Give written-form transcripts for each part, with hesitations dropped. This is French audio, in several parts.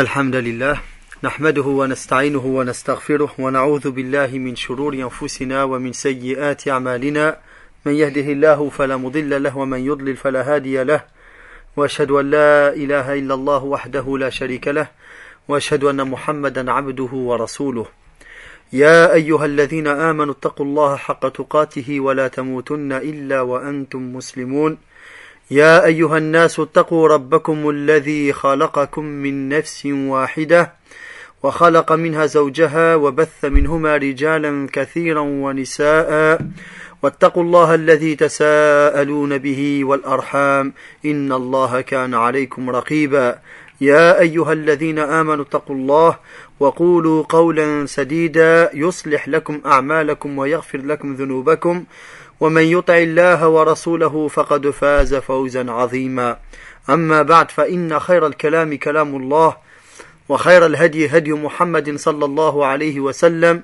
الحمد لله نحمده ونستعينه ونستغفره ونعوذ بالله من شرور أنفسنا ومن سيئات أعمالنا من يهده الله فلا مضل له ومن يضلل فلا هادي له وأشهد أن لا إله إلا الله وحده لا شريك له وأشهد أن محمدا عبده ورسوله يا أيها الذين آمنوا اتقوا الله حق تقاته ولا تموتن إلا وأنتم مسلمون يا أيها الناس اتقوا ربكم الذي خلقكم من نفس واحدة وخلق منها زوجها وبث منهما رجالا كثيرا ونساء واتقوا الله الذي تساءلون به والأرحام إن الله كان عليكم رقيبا يا أيها الذين آمنوا اتقوا الله وقولوا قولا سديدا يصلح لكم أعمالكم ويغفر لكم ذنوبكم ومن يطع الله ورسوله فقد فاز فوزا عظيما أما بعد فإن خير الكلام كلام الله وخير الهدي هدي محمد صلى الله عليه وسلم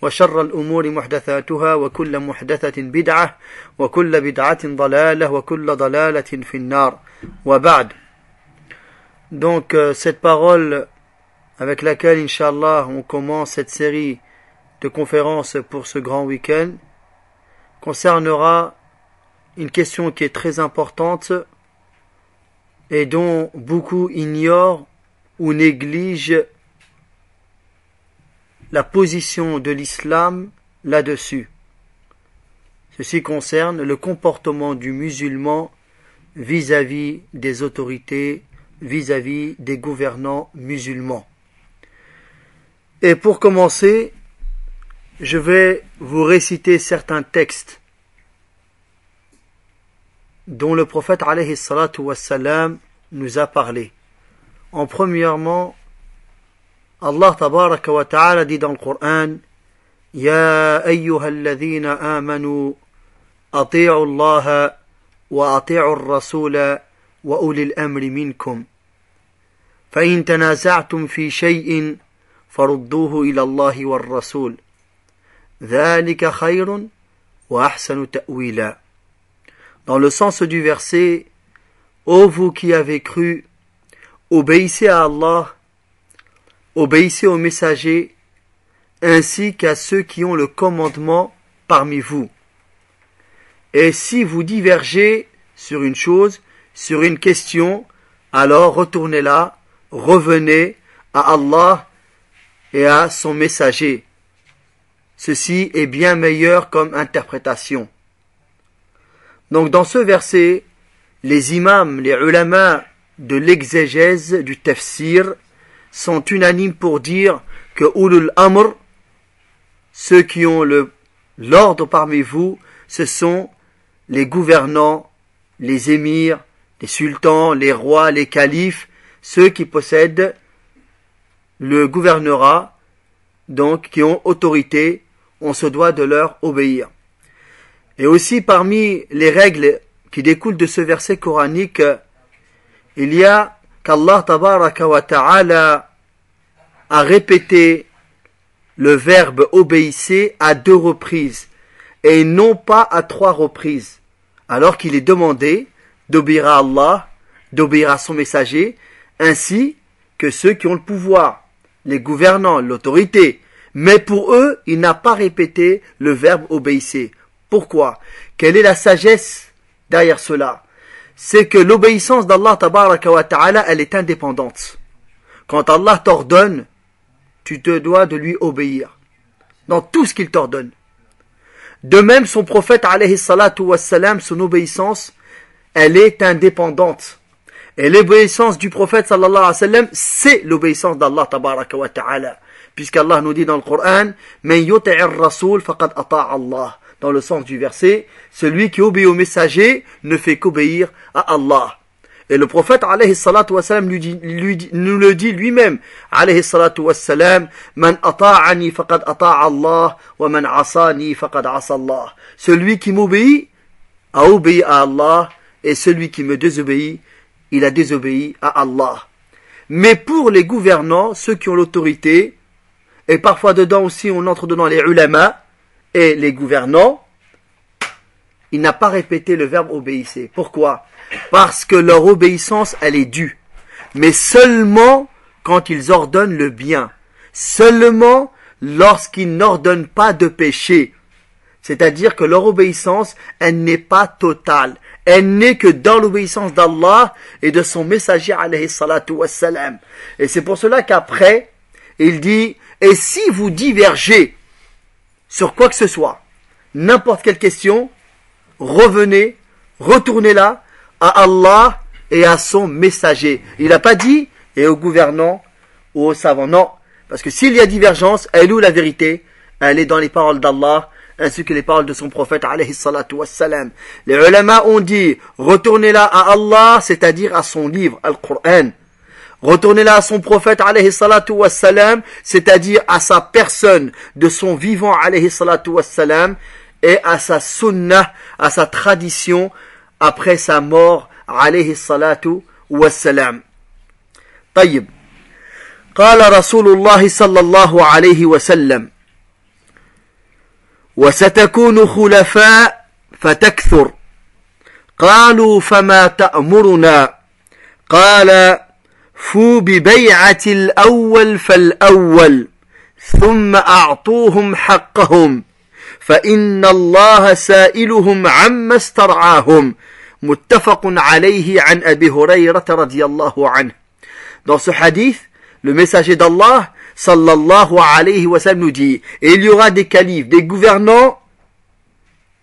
وشر الأمور محدثاتها وكل محدثة بدعة وكل بدعة ضلالة وكل ضلالة في النار وبعد. Donc cette parole avec laquelle Inch'Allah on commence cette série de conférences pour ce grand week-end concernera une question qui est très importante et dont beaucoup ignorent ou négligent la position de l'islam là-dessus. Ceci concerne le comportement du musulman vis-à-vis des autorités, vis-à-vis des gouvernants musulmans. Et pour commencer, je vais vous réciter certains textes dont le prophète alayhi salatu wassalam nous a parlé. En premièrement, Allah tabaraka wa ta'ala dit dans le Coran: Ya ayyuhalladhina amanu ati'u Allah wa ati'u ar-rasula wa ulil amri minkum fa in tanaza'tum fi shay'in farudduhu ila Allah war rasul dhalika khayrun wa ahsanu ta'wila. Dans le sens du verset: ô vous qui avez cru, obéissez à Allah, obéissez aux messagers, ainsi qu'à ceux qui ont le commandement parmi vous. Et si vous divergez sur une chose, sur une question, alors retournez là, revenez à Allah et à son messager. Ceci est bien meilleur comme interprétation. Donc dans ce verset, les imams, les ulama de l'exégèse du tafsir sont unanimes pour dire que ulul amr, ceux qui ont l'ordre parmi vous, ce sont les gouvernants, les émirs, les sultans, les rois, les califes, ceux qui possèdent le gouvernorat, donc qui ont autorité, on se doit de leur obéir. Et aussi parmi les règles qui découlent de ce verset coranique, il y a qu'Allah tabaraka wa ta'ala a répété le verbe obéissez à 2 reprises et non pas à 3 reprises, alors qu'il est demandé d'obéir à Allah, d'obéir à son messager, ainsi que ceux qui ont le pouvoir, les gouvernants, l'autorité. Mais pour eux, il n'a pas répété le verbe obéissez. Pourquoi? Quelle est la sagesse derrière cela? C'est que l'obéissance d'Allah tabaraka wa ta'ala, elle est indépendante. Quand Allah t'ordonne, tu te dois de lui obéir dans tout ce qu'il t'ordonne. De même, son prophète alayhi salatu wassalam, son obéissance, elle est indépendante. Et l'obéissance du prophète sallallahu alayhi wa sallam, c'est l'obéissance d'Allah tabaraka wa ta'ala. Puisqu'Allah nous dit dans le Coran: Men yuti'ir rasoul faqad ata'a Allah. Dans le sens du verset, celui qui obéit au messager ne fait qu'obéir à Allah. Et le prophète alayhi salatu wassalam nous le dit lui-même, alayhi salatu wassalam: Man ata'ani faqad ata'a Allah wa man asani faqad asa Allah. Celui qui m'obéit a obéi à Allah, et celui qui me désobéit, il a désobéi à Allah. Mais pour les gouvernants, ceux qui ont l'autorité, et parfois dedans aussi on entre dedans les ulama et les gouvernants, il n'a pas répété le verbe obéissez. Pourquoi? Parce que leur obéissance, elle est due. Mais seulement quand ils ordonnent le bien, seulement lorsqu'ils n'ordonnent pas de péché. C'est-à-dire que leur obéissance, elle n'est pas totale. Elle n'est que dans l'obéissance d'Allah et de son messager alayhi salatu wassalam. Et c'est pour cela qu'après, il dit, et si vous divergez sur quoi que ce soit, n'importe quelle question, revenez, retournez là, à Allah et à son messager. Il n'a pas dit, et au gouvernant, ou au savant. Non. Parce que s'il y a divergence, elle est où la vérité? Elle est dans les paroles d'Allah, ainsi que les paroles de son prophète alayhi salatu wassalam. Les ulama ont dit, retournez-la à Allah, c'est-à-dire à son livre, Al-Qur'an. Retournez-la à son prophète alayhi salatu wassalam, c'est-à-dire à sa personne de son vivant alayhi salatu wassalam, et à sa sunnah, à sa tradition, après sa mort alayhi salatu wassalam. طيب. قال رسول الله صلى الله عليه وسلم: وستكون خلفاء فتكثر. قالوا فما تأمرنا؟ قال: فوا ببيعة الأول فالأول، ثم أعطوهم حقهم، فإن الله سائلهم عما استرعاهم. متفق عليه عن أبي هريرة رضي الله عنه. Dans ce hadith, le messager d'Allah sallallahu alayhi wa sallam nous dit, et il y aura des califes, des gouvernants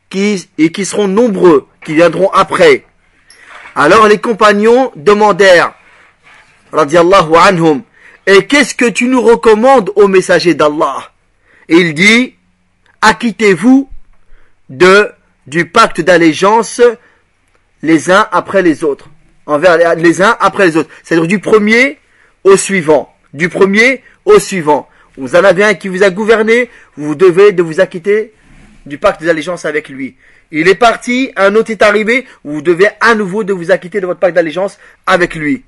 qui seront nombreux, qui viendront après. Alors les compagnons demandèrent, radiyallahu anhum, et qu'est-ce que tu nous recommandes au messager d'Allah? Et il dit, acquittez-vous du pacte d'allégeance les uns après les autres, envers les uns après les autres, c'est-à-dire du premier au suivant, du premier au suivant. Vous en avez un qui vous a gouverné, vous devez de vous acquitter du pacte d'allégeance avec lui. Il est parti, un autre est arrivé, vous devez à nouveau de vous acquitter de votre pacte d'allégeance avec lui.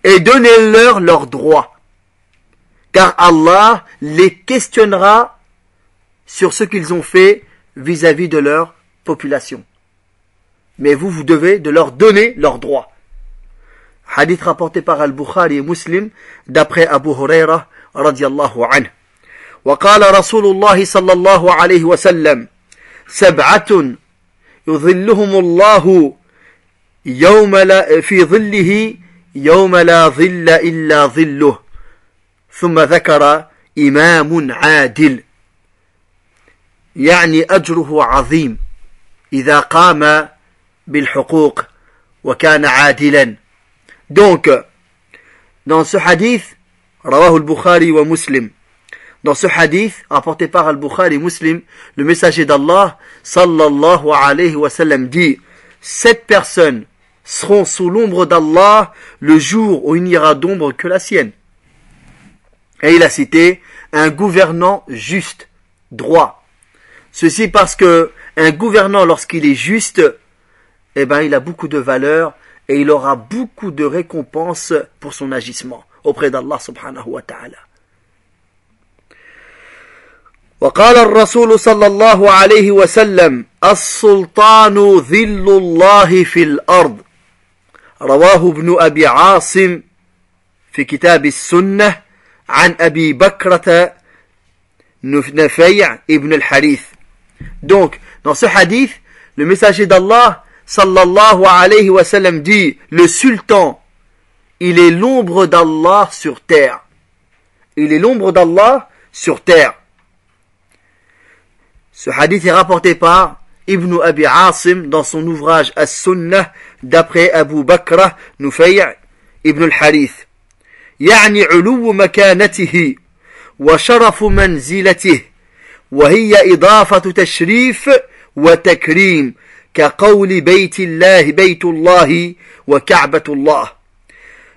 Et donnez-leur leurs droits, car Allah les questionnera sur ce qu'ils ont fait vis-à-vis de leur population. Mais vous devez de leur donner leurs droits. Hadith rapporté par Al-Bukhari et Muslim d'après Abu Huraira radiyallahu anhu. وقال رسول الله صلى الله عليه وسلم: سبعة يظلهم الله يوم لا في ظله يوم لا ظل إلا ظله. ثم ذكر إمام عادل يعني أجره عظيم إذا قام بالحقوق وكان عادلا. Donc, dans ce hadith, rawahu al-Bukhari wa Muslim, dans ce hadith, rapporté par al-Bukhari et Muslim, le messager d'Allah, sallallahu alayhi wa sallam, dit, 7 personnes seront sous l'ombre d'Allah le jour où il n'y aura d'ombre que la sienne. Et il a cité un gouvernant juste, droit. Ceci parce que un gouvernant, lorsqu'il est juste, eh ben, il a beaucoup de valeur et il aura beaucoup de récompenses pour son agissement auprès d'Allah subhanahu wa ta'ala. وقال الرسول صلى الله عليه وسلم: السلطان ظل الله في الأرض. رواه ابن أبي عاصم في كتاب السنة عن أبي بكرة نفيع ابن الحارث. Donc, dans ce hadith, le messager d'Allah sallallahu alayhi wa sallam dit, le sultan, il est l'ombre d'Allah sur terre. Il est l'ombre d'Allah sur terre. Ce hadith est rapporté par Ibn Abi Asim dans son ouvrage As-Sunnah d'après Abu Bakr Nufay' ibn al-Harith. يعني علو مكانته وشرف منزلته وهي إضافة تشريف وتكريم كقول بيت الله وكعبة الله.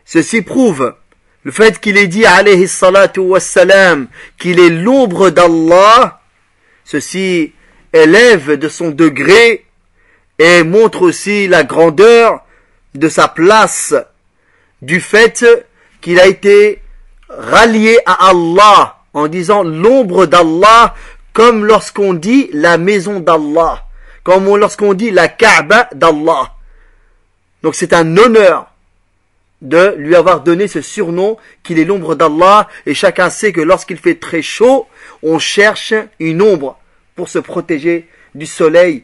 Ceci prouve le fait qu'il est dit alayhi salatu wassalam qu'il est l'ombre d'Allah. Ceci élève de son degré et montre aussi la grandeur de sa place du fait qu'il a été rallié à Allah en disant l'ombre d'Allah, comme lorsqu'on dit la maison d'Allah, comme lorsqu'on dit la Kaaba d'Allah. Donc c'est un honneur de lui avoir donné ce surnom qu'il est l'ombre d'Allah, et chacun sait que lorsqu'il fait très chaud, on cherche une ombre pour se protéger du soleil.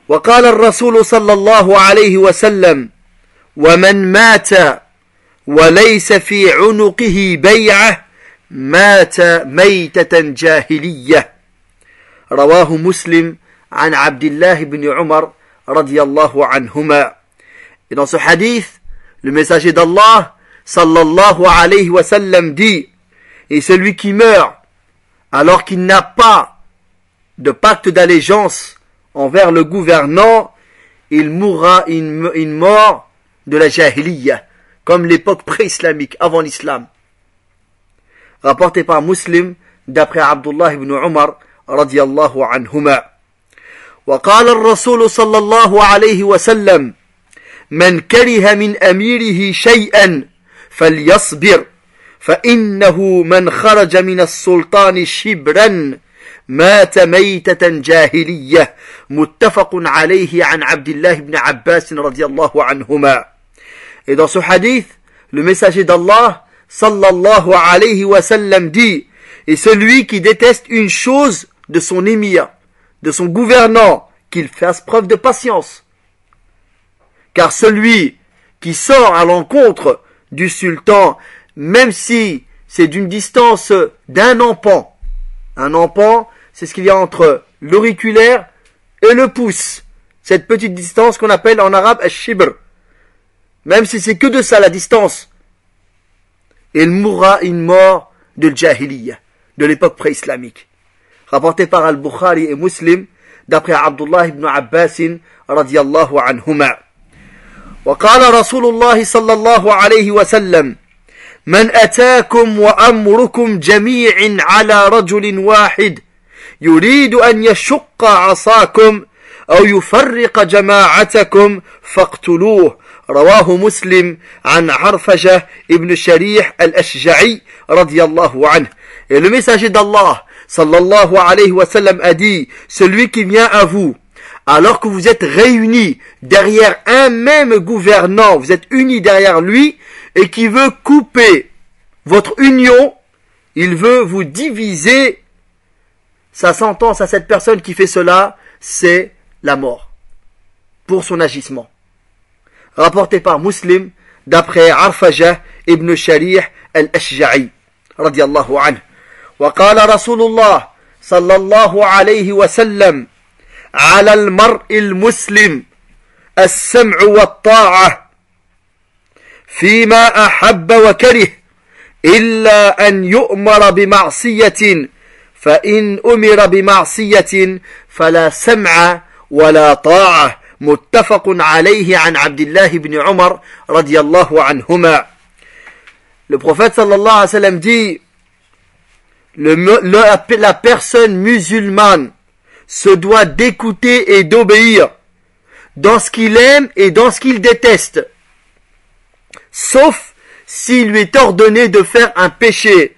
وقال الرسول صلى الله عليه وسلم ومن مات وليس في عنقه بيعة مات ميتة جاهلية رواه مسلم عن عبد الله بن عمر رضي الله عنهما. Et dans ce hadith, le messager d'Allah sallallahu alayhi wa sallam dit: et celui qui meurt alors qu'il n'a pas de pacte d'allégeance envers le gouvernant, il mourra une mort de la jahiliya, comme l'époque pré-islamique, avant l'islam. Rapporté par Muslim, d'après Abdullah ibn Umar, radiyallahu anhuma. وقال الرسول صلى الله عليه وسلم من كره من أميره شيئا فليصبر فإنه من خرج من السلطان شبرا مات ميتة جاهلية متفق عليه عن عبد الله بن عباس رضي الله عنهما. Et dans ce hadith, le messager d'Allah sallallahu alayhi wa sallam dit: et celui qui déteste une chose de son émir, de son gouvernant, qu'il fasse preuve de patience. Car celui qui sort à l'encontre du sultan, même si c'est d'une distance d'un empan, un empan, c'est ce qu'il y a entre l'auriculaire et le pouce, cette petite distance qu'on appelle en arabe al-shibr, même si c'est que de ça la distance, il mourra une mort de jahiliya, de l'époque pré-islamique. Rapporté par Al-Bukhari et Muslim, d'après Abdullah ibn Abbas radiyallahu anhuma. وقال رسول الله صلى الله عليه وسلم من أتاكم وأمركم جميع على رجل واحد يريد أن يشق عصاكم أو يفرق جماعتكم فاقتلوه رواه مسلم عن عرفجة ابن شريح الأشجعي رضي الله عنه. Et le messager d'Allah sallallahu alayhi wa sallam a dit: celui qui vient à vous alors que vous êtes réunis derrière un même gouvernant, vous êtes unis derrière lui, et qui veut couper votre union, il veut vous diviser, sa sentence à cette personne qui fait cela, c'est la mort, pour son agissement. Rapporté par Muslim, d'après Arfajah ibn Sharih al-Ashja'i, radiyallahu anhu. وقال رسول الله صلى الله عليه وسلم على المرء المسلم السمع والطاعة فيما أحب وكره إلا أن يؤمر بمعصية فإن أمر بمعصية فلا سمع ولا طاعة متفق عليه عن عبد الله بن عمر رضي الله عنهما. Le prophète sallallahu alayhi wa sallam dit: la personne musulmane se doit d'écouter et d'obéir dans ce qu'il aime et dans ce qu'il déteste, sauf s'il lui est ordonné de faire un péché.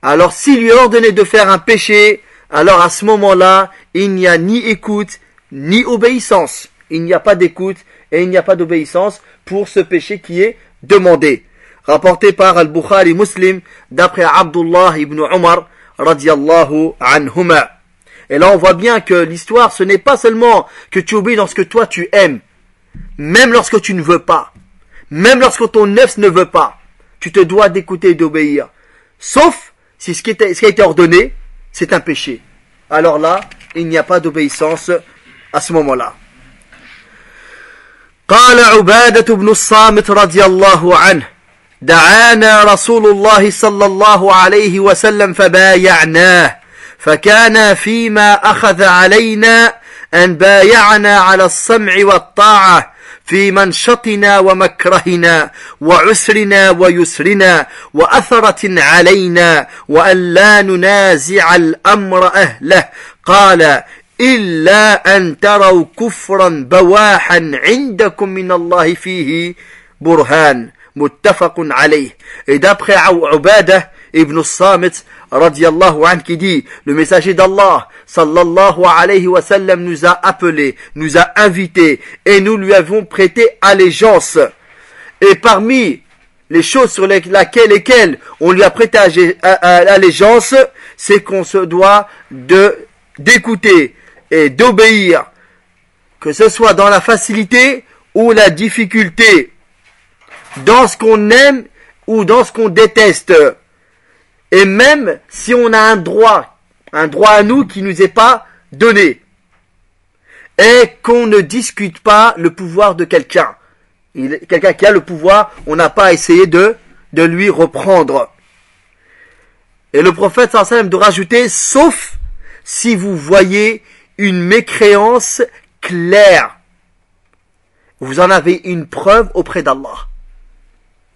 Alors s'il lui est ordonné de faire un péché, alors à ce moment-là, il n'y a ni écoute ni obéissance. Il n'y a pas d'écoute et il n'y a pas d'obéissance pour ce péché qui est demandé. Rapporté par Al-Bukhari Muslim, d'après Abdullah ibn Umar radiyallahu anhuma. Et là, on voit bien que l'histoire, ce n'est pas seulement que tu obéis dans ce que toi tu aimes, même lorsque tu ne veux pas, même lorsque ton nefs ne veut pas, tu te dois d'écouter et d'obéir. Sauf si ce qui a été ordonné, c'est un péché. Alors là, il n'y a pas d'obéissance à ce moment-là. قال عبادة بن الصامت رضي الله عنه دعانا رسول الله صلى الله عليه وسلم فبايعناه فكان فيما أخذ علينا أن بايعنا على السمع والطاعة في منشطنا ومكرهنا وعسرنا ويسرنا وأثرة علينا وأن لا ننازع الأمر أهله قال إلا أن تروا كفرا بواحا عندكم من الله فيه برهان متفق عليه. Et d'après Ubadah Ibn Samit radiyallahu anhu qui dit, le messager d'Allah sallallahu alayhi wa sallam nous a appelés, nous a invités et nous lui avons prêté allégeance. Et parmi les choses sur lesquelles on lui a prêté allégeance, c'est qu'on se doit d'écouter et d'obéir, que ce soit dans la facilité ou la difficulté, dans ce qu'on aime ou dans ce qu'on déteste. Et même si on a un droit à nous qui nous est pas donné, et qu'on ne discute pas le pouvoir de quelqu'un. Quelqu'un qui a le pouvoir, on n'a pas essayé de lui reprendre. Et le prophète sallallahu alayhi wa sallam de rajouter, sauf si vous voyez une mécréance claire. Vous en avez une preuve auprès d'Allah.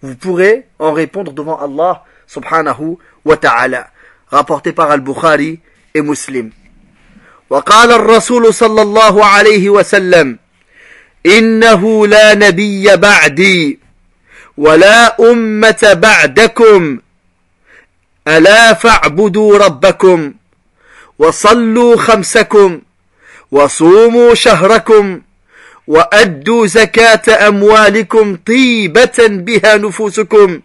Vous pourrez en répondre devant Allah subhanahu wa ta'ala. Rapporté par Al-Bukhari et Muslim. وقال الرسول صلى الله عليه وسلم إنه لا نبي بعدي ولا أمة بعدكم ألا فاعبدوا ربكم وصلوا خمسكم وصوموا شهركم وأدوا زكاة أموالكم طيبة بها نفوسكم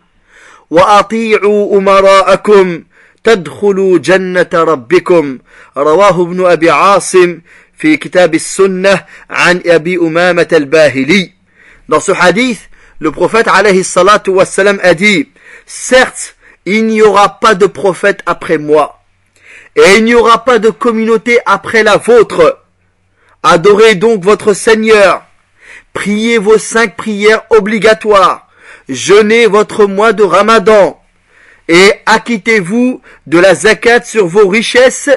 وأطيعوا أمراءكم تدخلوا جنة ربكم رواه ابن أبي عاصم في كتاب السنة عن أبي أمامة الباهلي. Dans ce hadith, le prophète alayhi salatu wassalam a dit, certes, il n'y aura pas de prophète après moi, et il n'y aura pas de communauté après la vôtre. Adorez donc votre Seigneur, priez vos 5 prières obligatoires, jeûnez votre mois de Ramadan, et acquittez-vous de la zakat sur vos richesses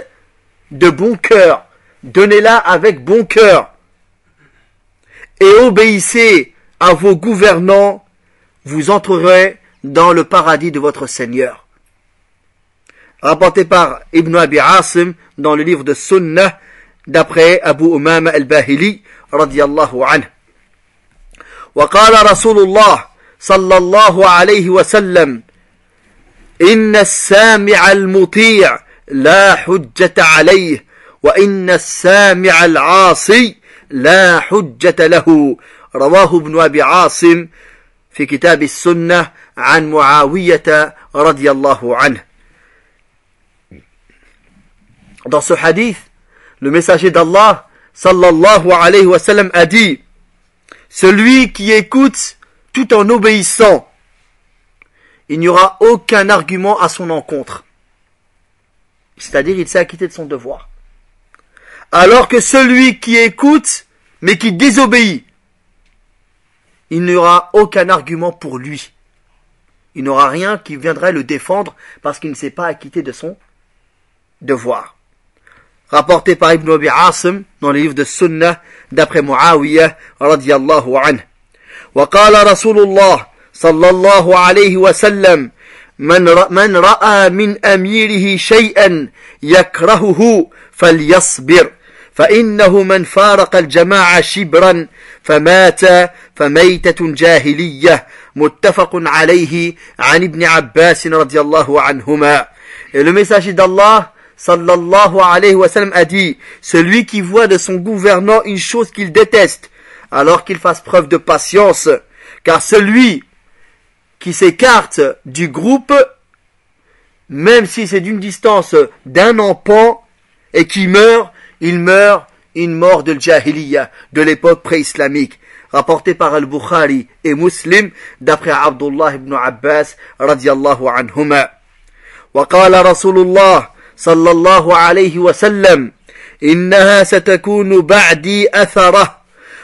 de bon cœur. Donnez-la avec bon cœur. Et obéissez à vos gouvernants, vous entrerez dans le paradis de votre Seigneur. Rapporté par Ibn Abi Asim dans le livre de Sunnah, d'après Abu Umama al-Bahili, radiyallahu anhu. وقال رسول الله صلى الله عليه وسلم إن السامع المطيع لا حجة عليه وإن السامع العاصي لا حجة له رواه ابن أبي عاصم في كتاب السنة عن معاوية رضي الله عنه. Dans ce hadith, le messager d'Allah sallallahu alayhi wa sallam a dit, celui qui écoute tout en obéissant, il n'y aura aucun argument à son encontre. C'est-à-dire, il s'est acquitté de son devoir. Alors que celui qui écoute, mais qui désobéit, il n'y aura aucun argument pour lui. Il n'aura rien qui viendrait le défendre parce qu'il ne s'est pas acquitté de son devoir. Rapporté par Ibn Abi Asim dans le livre de Sunnah d'après Muawiyah radiyallahu anhu. وقال رسول الله صلى الله عليه وسلم من رأى من أميره شيئا يكرهه فليصبر فإنه من فارق الجماعة شبرا فمات فميتة جاهلية متفق عليه عن ابن عباس رضي الله عنهما. Et le messager d'Allah sallallahu alayhi wa sallam a dit, celui qui voit de son gouvernant une chose qu'il déteste, alors qu'il fasse preuve de patience, car celui qui s'écarte du groupe, même si c'est d'une distance d'un empan, et qui meurt, il meurt une mort de l'Jahiliya, de l'époque pré-islamique, rapporté par Al-Bukhari et Muslim, d'après Abdullah ibn Abbas, radiyallahu anhuma. وقال رسول الله صلى الله عليه وسلم إنها ستكون بعدي أثرة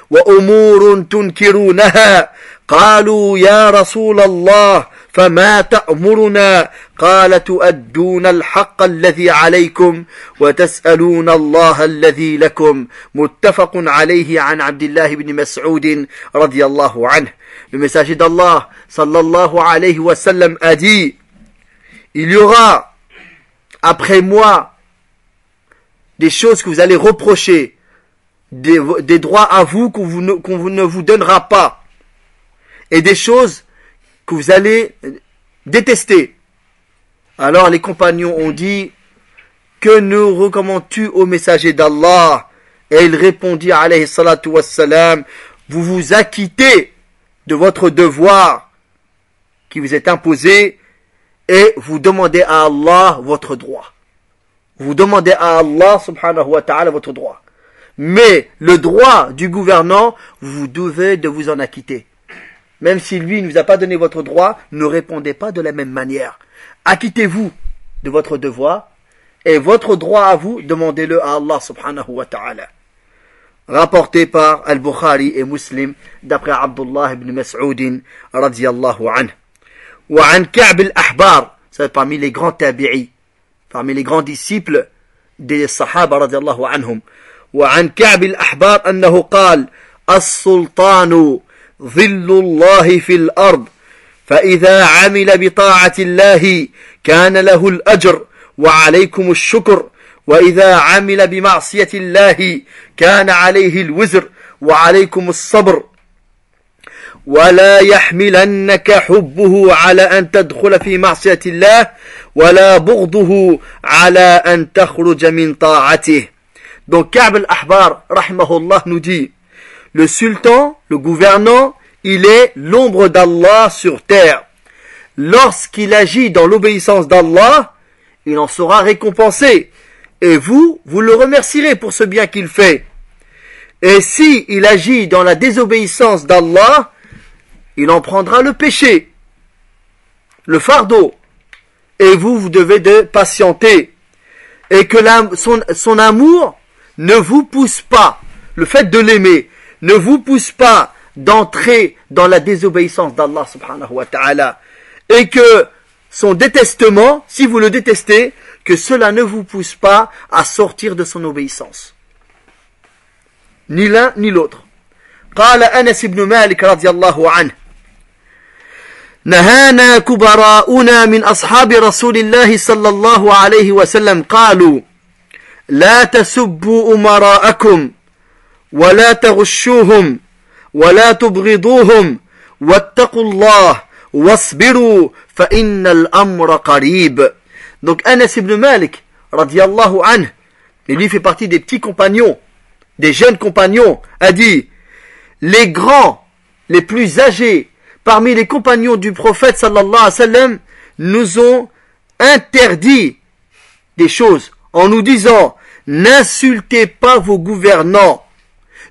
وأمور تنكرونها قالوا يا رسول الله فما تأمرنا قال تؤدون الحق الذي عليكم وتسألون الله الذي لكم متفق عليه عن عبد الله بن مسعود رضي الله عنه. Le messager d'Allah sallallahu alayhi wa sallam a dit, il y aura après moi des choses que vous allez reprocher, des droits à vous qu'on ne vous donnera pas, et des choses que vous allez détester. Alors les compagnons ont dit, que nous recommandes-tu au messager d'Allah? Et il répondit, alayhi salatu wassalam, vous vous acquittez de votre devoir qui vous est imposé et vous demandez à Allah votre droit. Vous demandez à Allah subhanahu wa ta'ala votre droit. Mais le droit du gouvernant, vous devez de vous en acquitter. Même si lui ne vous a pas donné votre droit, ne répondez pas de la même manière. Acquittez-vous de votre devoir et votre droit à vous, demandez-le à Allah subhanahu wa ta'ala. Rapporté par Al-Bukhari et Muslim d'après Abdullah ibn Mas'ud radiyallahu anhu. Wa an Ka'b al-Ahbar, c'est parmi les grands tabi'i, parmi les grands disciples des Sahaba radiyallahu anhum. Wa an Ka'b al-Ahbar annahu qala as-sultanu dhillu Allah fil ard فإذا عمل بطاعة الله كان له الأجر وعليكم الشكر وإذا عمل بمعصية الله كان عليه الوزر وعليكم الصبر ولا يحملنك حبه على أن تدخل في معصية الله ولا بغضه على أن تخرج من طاعته. Donc Ka'b al-Ahbar rahimahullah nous dit, le sultan, le gouvernant, il est l'ombre d'Allah sur terre. Lorsqu'il agit dans l'obéissance d'Allah, il en sera récompensé. Et vous le remercierez pour ce bien qu'il fait. Et si il agit dans la désobéissance d'Allah, il en prendra le péché, le fardeau. Et vous devez de patienter. Et que son amour ne vous pousse pas, le fait de l'aimer, ne vous pousse pas d'entrer dans la désobéissance d'Allah subhanahu wa ta'ala. Et que son détestement, si vous le détestez, que cela ne vous pousse pas à sortir de son obéissance. Ni l'un ni l'autre. قال أنس بن مالك رضي الله عنه نهانا كبراؤنا من أصحاب رسول الله صلى الله عليه وسلم قالوا لا تسبوا أمراءكم ولا تغشوهم ولا تبغضوهم واتقوا الله واصبروا فإن الأمر قريب. Donc Anas ibn Malik radiyallahu anhu, et lui fait partie des petits compagnons, des jeunes compagnons, a dit, les grands, les plus âgés parmi les compagnons du prophète sallallahu alayhi wa sallam nous ont interdit des choses en nous disant, n'insultez pas vos gouvernants,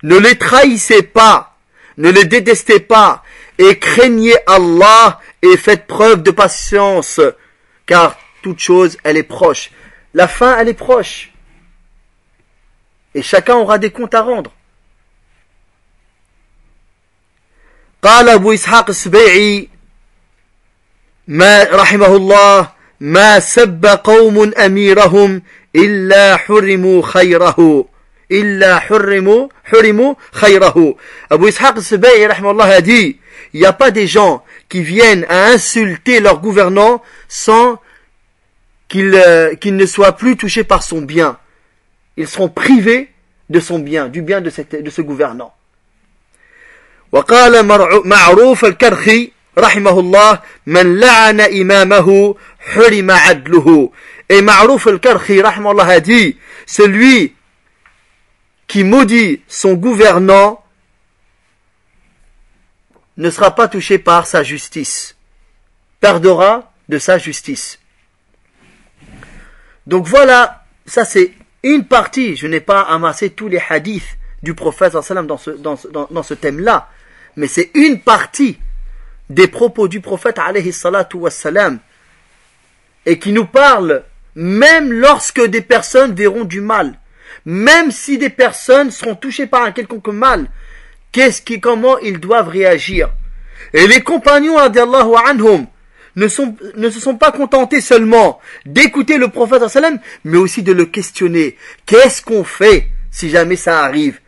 ne les trahissez pas, ne les détestez pas, et craignez Allah et faites preuve de patience, car toute chose, elle est proche. La fin, elle est proche. Et chacun aura des comptes à rendre. قال أبو إسحاق السبيعي ما رحمه الله ما سب قوم أميرهم إلا حرموا خيره Abu Ishaq al-Subay'i rahimahullah a dit, il n'y a pas des gens qui viennent à insulter leur gouvernant sans qu'ils ne soient plus touchés par son bien. Ils seront privés de son bien, du bien de ce gouvernant. وقال معروف الكرخي رحمه الله من لعن إمامه حرم عدله. Et Ma'rouf al-Karkhi rahimahullah a dit, celui qui maudit son gouvernant ne sera pas touché par sa justice, perdra de sa justice. Donc voilà, ça c'est une partie, je n'ai pas amassé tous les hadiths du prophète sallam dans ce thème-là, mais c'est une partie des propos du prophète alayhi salatu wassalam, et qui nous parle même lorsque des personnes verront du mal, même si des personnes seront touchées par un quelconque mal, comment ils doivent réagir. Et les compagnons radiallahu anhum ne se sont pas contentés seulement d'écouter le prophète sallam, mais aussi de le questionner. Qu'est-ce qu'on fait si jamais ça arrive?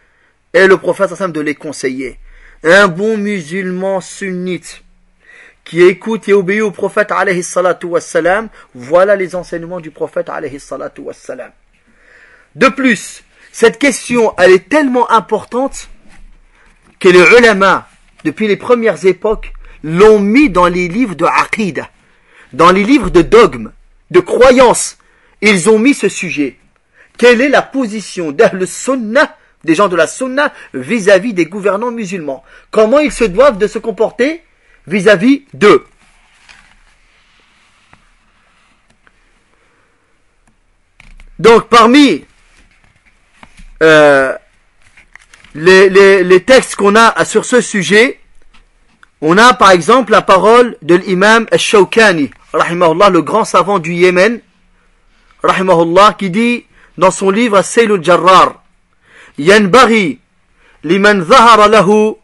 Et le prophète sallam de les conseiller. Un bon musulman sunnite qui écoute et obéit au prophète alayhi salatu wassalam, voilà les enseignements du prophète alayhi salatu wassalam. De plus, cette question, elle est tellement importante que les ulama, depuis les premières époques, l'ont mis dans les livres de aqidah, dans les livres de dogme, de croyance ils ont mis ce sujet? Quelle est la position d'Ahl Sunnah, des gens de la Sunna, vis-à-vis des gouvernants musulmans? Comment ils se doivent de se comporter vis-à-vis d'eux? Donc parmi les textes qu'on a sur ce sujet, on a par exemple la parole de l'imam Al-Shawkani, rahimahullah, le grand savant du Yémen, rahimahullah, qui dit dans son livre Sayl al-Jarrar: ينبغي لمن ظهر له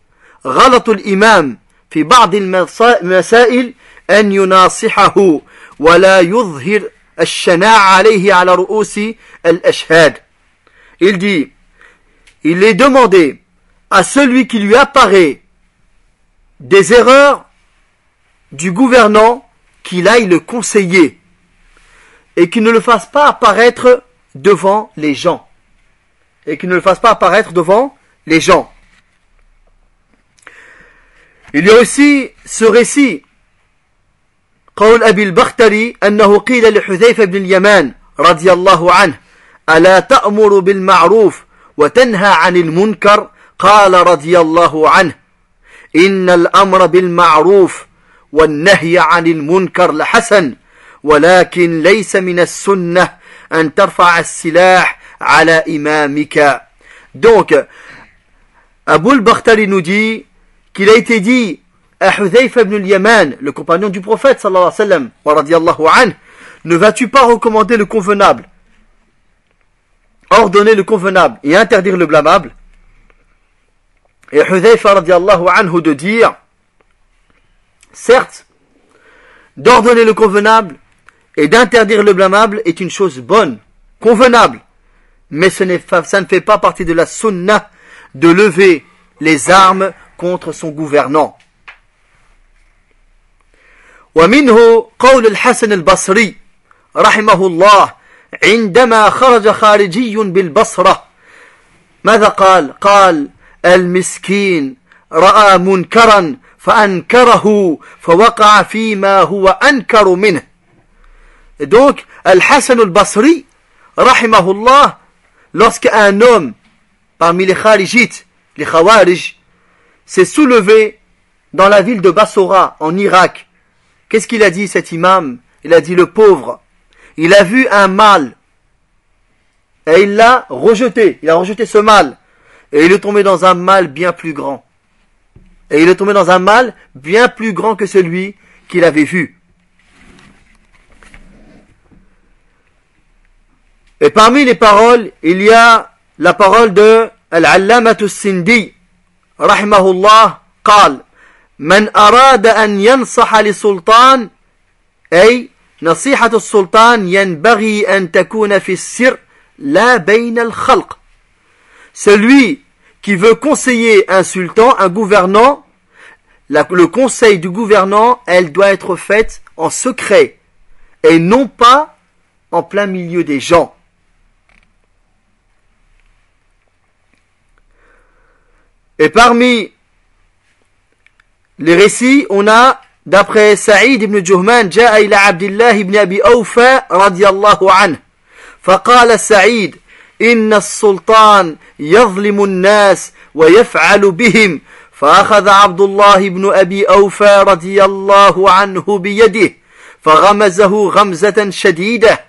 غلط الإمام في بعض المسائل أن يناصحه ولا يظهر الشناع عليه على رؤوس الأشهاد. Il dit, il est demandé à celui qui lui apparaît des erreurs du gouvernant qu'il aille le conseiller et qu'il ne le fasse pas apparaître devant les gens. Et qu'il ne le fasse pas apparaître devant les gens. Il y a aussi ce récit, قول أبي البختري أنه قيل لحذيفة بن اليمان رضي الله عنه: ألا تأمر بالمعروف وتنهى عن المنكر؟ قال رضي الله عنه: إن الأمر بالمعروف والنهي عن المنكر لحسن ولكن ليس من السنة أن ترفع السلاح على إمامك. Donc, Abu al-Bakhtari nous dit qu'il a été dit à Hudhayfa ibn al-Yaman, le compagnon du prophète sallallahu alayhi wa sallam, wa radiyallahu anhu: ne vas-tu pas recommander le convenable, ordonner le convenable et interdire le blâmable? Et Hudhayfa radiyallahu anhu de dire: certes, d'ordonner le convenable et d'interdire le blâmable est une chose bonne, convenable, mais ça ne fait pas partie de la sunnah de lever les armes contre son gouvernant. ومنه قول الحسن البصري رحمه الله عندما خرج خارجي بالبصرة ماذا قال؟ قال: المسكين رأى منكرا فأنكره فوقع فيما هو أنكر منه. Et donc Al-Hassan al-Basri rahimahullah, lorsqu'un homme parmi les kharijites, les khawarij, s'est soulevé dans la ville de Bassora en Irak, qu'est-ce qu'il a dit cet imam? Il a dit: le pauvre, il a vu un mal et il l'a rejeté, il a rejeté ce mal et il est tombé dans un mal bien plus grand. Et il est tombé dans un mal bien plus grand que celui qu'il avait vu. Et parmi les paroles, il y a la parole de Al-Allamah As-Sindi rahimahullah قال: من أراد أن ينصح لسلطان أي نصيحة السلطان ينبغي أن تكون في السر لا بين الخلق. Celui qui veut conseiller un sultan, un gouvernant, le conseil du gouvernant, elle doit être faite en secret et non pas en plein milieu des gens. Et parmi les récits, on a, d'après Saïd ibn Juhman, جاء إلى عبد الله بن أبي أوفى رضي الله عنه فقال سعيد: إن السلطان يظلم الناس ويفعل بهم. فأخذ عبد الله بن أبي أوفى رضي الله عنه بيده فغمزه غمزة شديدة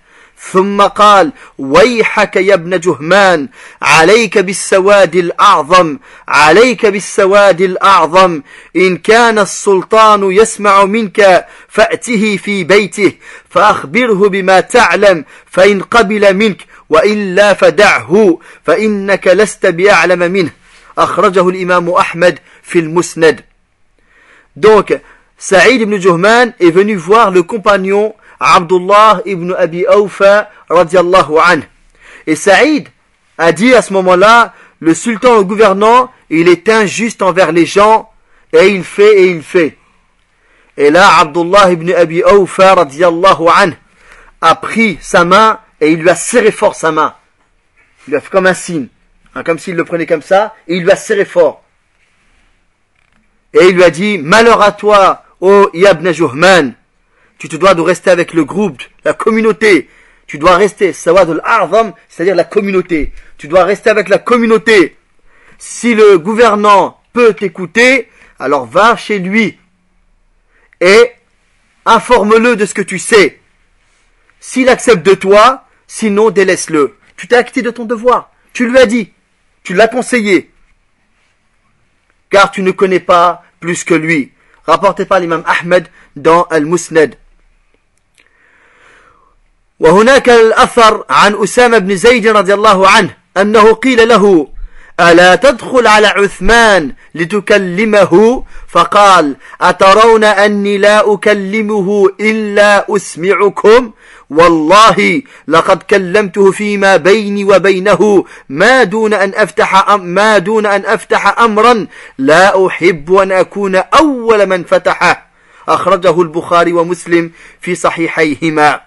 ثم قال: ويحك يا ابن جهمان، عليك بالسواد الأعظم، عليك بالسواد الأعظم، إن كان السلطان يسمع منك فأته في بيته فأخبره بما تعلم فإن قبل منك وإلا فدعه فإنك لست بأعلم منه. أخرجه الإمام أحمد في المسند. Donc, Saïd ibn Juhman est venu voir le compagnon Abdullah ibn Abi Awfa radiallahu anhu. Et Saïd a dit à ce moment-là: le sultan, le gouvernant, il est injuste envers les gens et il fait et il fait. Et là, Abdullah ibn Abi Awfa radiallahu anhu a pris sa main et il lui a serré fort sa main. Il lui a fait comme un signe, comme s'il le prenait comme ça, et il lui a serré fort. Et il lui a dit: malheur à toi, ô Ibn Juhman, tu te dois de rester avec le groupe, la communauté. Tu dois rester, Sawad al-A'zam, c'est-à-dire la communauté. Tu dois rester avec la communauté. Si le gouvernant peut t'écouter, alors va chez lui et informe-le de ce que tu sais. S'il accepte de toi, sinon délaisse-le. Tu t'es acquitté de ton devoir. Tu lui as dit. Tu l'as conseillé. Car tu ne connais pas plus que lui. Rapporté par l'imam Ahmed dans Al-Musnad. وهناك الأثر عن أسامة بن زيد رضي الله عنه أنه قيل له ألا تدخل على عثمان لتكلمه فقال أترون أني لا أكلمه إلا أسمعكم والله لقد كلمته فيما بيني وبينه ما دون أن أفتح أمرا لا أحب أن أكون أول من فتحه أخرجه البخاري ومسلم في صحيحيهما.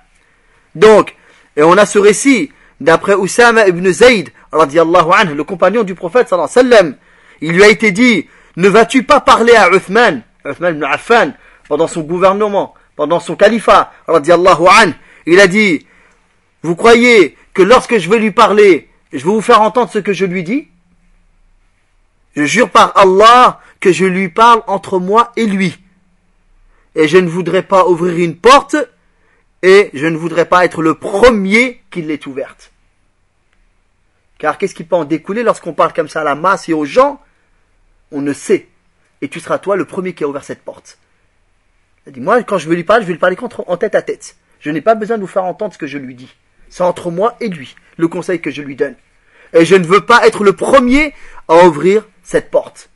Donc, et on a ce récit d'après Usama ibn Zayd radiallahu anhu, le compagnon du prophète sallallahu alayhi wa sallam. Il lui a été dit, ne vas-tu pas parler à Uthman ibn Affan, pendant son gouvernement, pendant son califat radiallahu anhu. Il a dit, vous croyez que lorsque je vais lui parler, je vais vous faire entendre ce que je lui dis? Je jure par Allah que je lui parle entre moi et lui. Et je ne voudrais pas ouvrir une porte et je ne voudrais pas être le premier qui l'ait ouverte. Car qu'est-ce qui peut en découler lorsqu'on parle comme ça à la masse et aux gens? On ne sait. Et tu seras toi le premier qui a ouvert cette porte. Il dit, moi, quand je vais lui parler en tête à tête. Je n'ai pas besoin de vous faire entendre ce que je lui dis. C'est entre moi et lui, le conseil que je lui donne. Et je ne veux pas être le premier à ouvrir cette porte.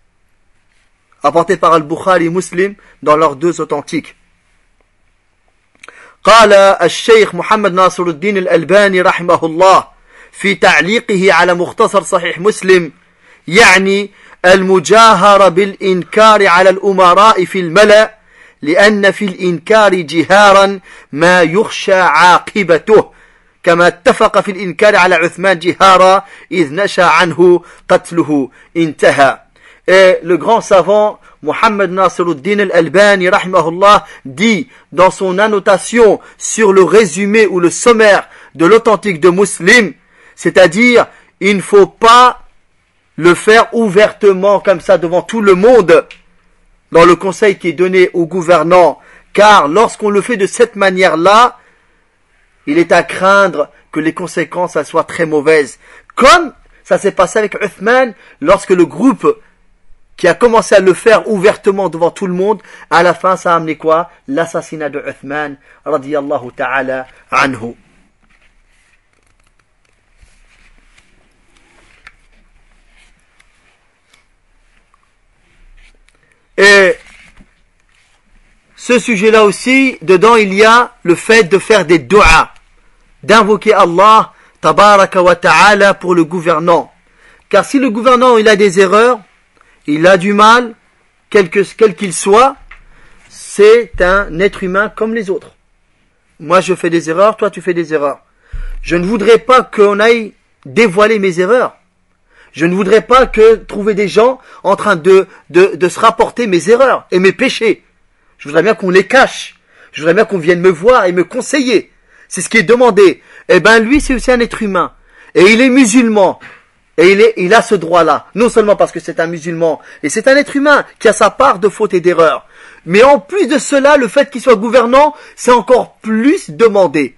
Apporté par Al-Bukhari et Muslim dans leurs deux authentiques. قال الشيخ محمد ناصر الدين الألباني رحمه الله في تعليقه على مختصر صحيح مسلم يعني المجاهرة بالإنكار على الأمراء في الملأ لأن في الإنكار جهارا ما يخشى عاقبته كما اتفق في الإنكار على عثمان جهارا إذ نشى عنه قتله انتهى. Et le grand savant Mohammed Nasruddin al-Albani rahimahullah dit dans son annotation sur le résumé ou le sommaire de l'authentique de Muslim, c'est-à-dire il ne faut pas le faire ouvertement comme ça devant tout le monde dans le conseil qui est donné aux gouvernants, car lorsqu'on le fait de cette manière-là, il est à craindre que les conséquences soient très mauvaises. Comme ça s'est passé avec Uthman lorsque le groupe qui a commencé à le faire ouvertement devant tout le monde, à la fin ça a amené quoi? L'assassinat de Uthman radiyallahu ta'ala anhu. Et ce sujet-là aussi, dedans il y a le fait de faire des du'a, d'invoquer Allah tabaraka wa ta'ala pour le gouvernant. Car si le gouvernant il a des erreurs, il a du mal, quel qu'il soit, c'est un être humain comme les autres. Moi je fais des erreurs, toi tu fais des erreurs. Je ne voudrais pas qu'on aille dévoiler mes erreurs. Je ne voudrais pas que trouver des gens en train de se rapporter mes erreurs et mes péchés. Je voudrais bien qu'on les cache. Je voudrais bien qu'on vienne me voir et me conseiller. C'est ce qui est demandé. Eh ben lui c'est aussi un être humain. Et il est musulman. Et il a ce droit-là. Non seulement parce que c'est un musulman. Et c'est un être humain qui a sa part de fautes et d'erreurs. Mais en plus de cela, le fait qu'il soit gouvernant, c'est encore plus demandé.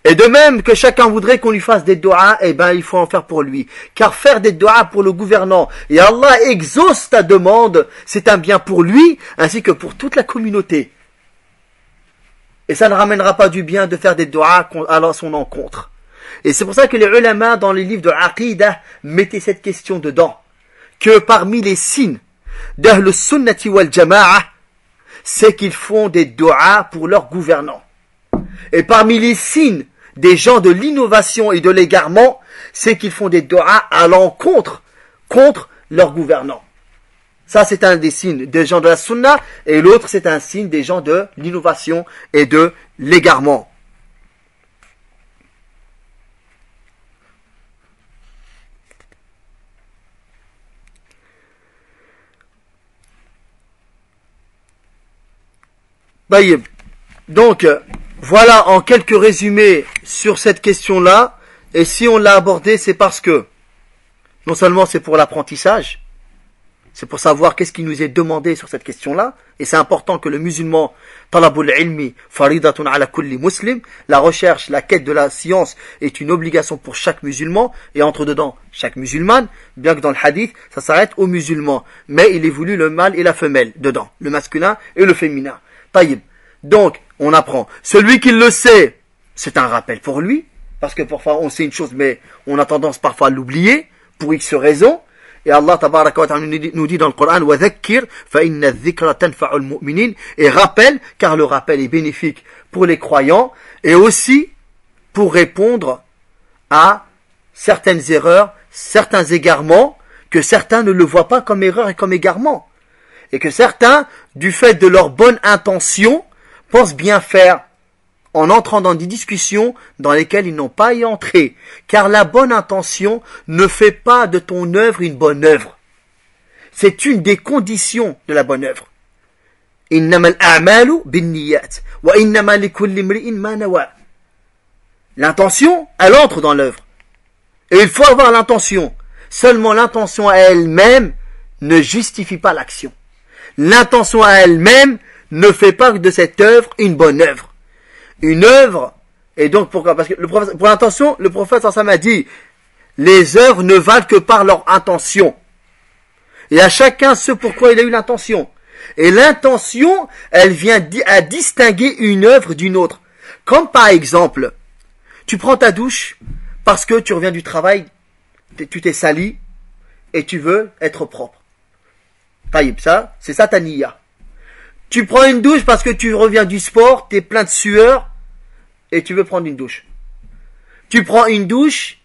Et de même que chacun voudrait qu'on lui fasse des doigts, eh ben il faut en faire pour lui. Car faire des doigts pour le gouvernant, et Allah exauce ta demande, c'est un bien pour lui, ainsi que pour toute la communauté. Et ça ne ramènera pas du bien de faire des doigts à son encontre. Et c'est pour ça que les ulama dans les livres de Aqidah mettaient cette question dedans. Que parmi les signes d'Ahl Sunnati wal Jama'a, c'est qu'ils font des doigts pour leurs gouvernants. Et parmi les signes des gens de l'innovation et de l'égarement, c'est qu'ils font des doigts à l'encontre contre leurs gouvernants. Ça, c'est un des signes des gens de la sunna, et l'autre, c'est un signe des gens de l'innovation et de l'égarement. طيب Donc, voilà en quelques résumés sur cette question-là. Et si on l'a abordée, c'est parce que, non seulement c'est pour l'apprentissage, c'est pour savoir qu'est-ce qui nous est demandé sur cette question-là. Et c'est important que le musulman, talabul ilmi, faridatun ala kulli muslim, la recherche, la quête de la science est une obligation pour chaque musulman, et entre dedans, chaque musulmane, bien que dans le hadith, ça s'arrête aux musulmans. Mais il est voulu le mâle et la femelle dedans, le masculin et le féminin. Taïb. Donc, on apprend. Celui qui le sait, c'est un rappel pour lui, parce que parfois on sait une chose, mais on a tendance parfois à l'oublier, pour X raisons. Et Allah tabaraka wa ta'ala nous dit dans le Coran وَذَكِّرْ فَإِنَّ الذِّكْرَ تَنْفَعُ الْمُؤْمِنِينَ, et rappelle, car le rappel est bénéfique pour les croyants, et aussi pour répondre à certaines erreurs, certains égarements, que certains ne le voient pas comme erreur et comme égarement. Et que certains, du fait de leur bonne intention, pensent bien faire en entrant dans des discussions dans lesquelles ils n'ont pas à y entrer. Car la bonne intention ne fait pas de ton œuvre une bonne œuvre. C'est une des conditions de la bonne œuvre. L'intention, elle entre dans l'œuvre. Et il faut avoir l'intention. Seulement l'intention à elle-même ne justifie pas l'action. L'intention à elle-même ne fait pas de cette œuvre une bonne œuvre. Une œuvre, et donc pourquoi? Parce que pour l'intention, le prophète sallallahu alayhi wa sallam a dit, les œuvres ne valent que par leur intention. Et à chacun ce pourquoi il a eu l'intention. Et l'intention, elle vient à distinguer une œuvre d'une autre. Comme par exemple, tu prends ta douche parce que tu reviens du travail, tu t'es sali et tu veux être propre. Taïb, ça, c'est ça ta niya. Tu prends une douche parce que tu reviens du sport, tu es plein de sueur et tu veux prendre une douche. Tu prends une douche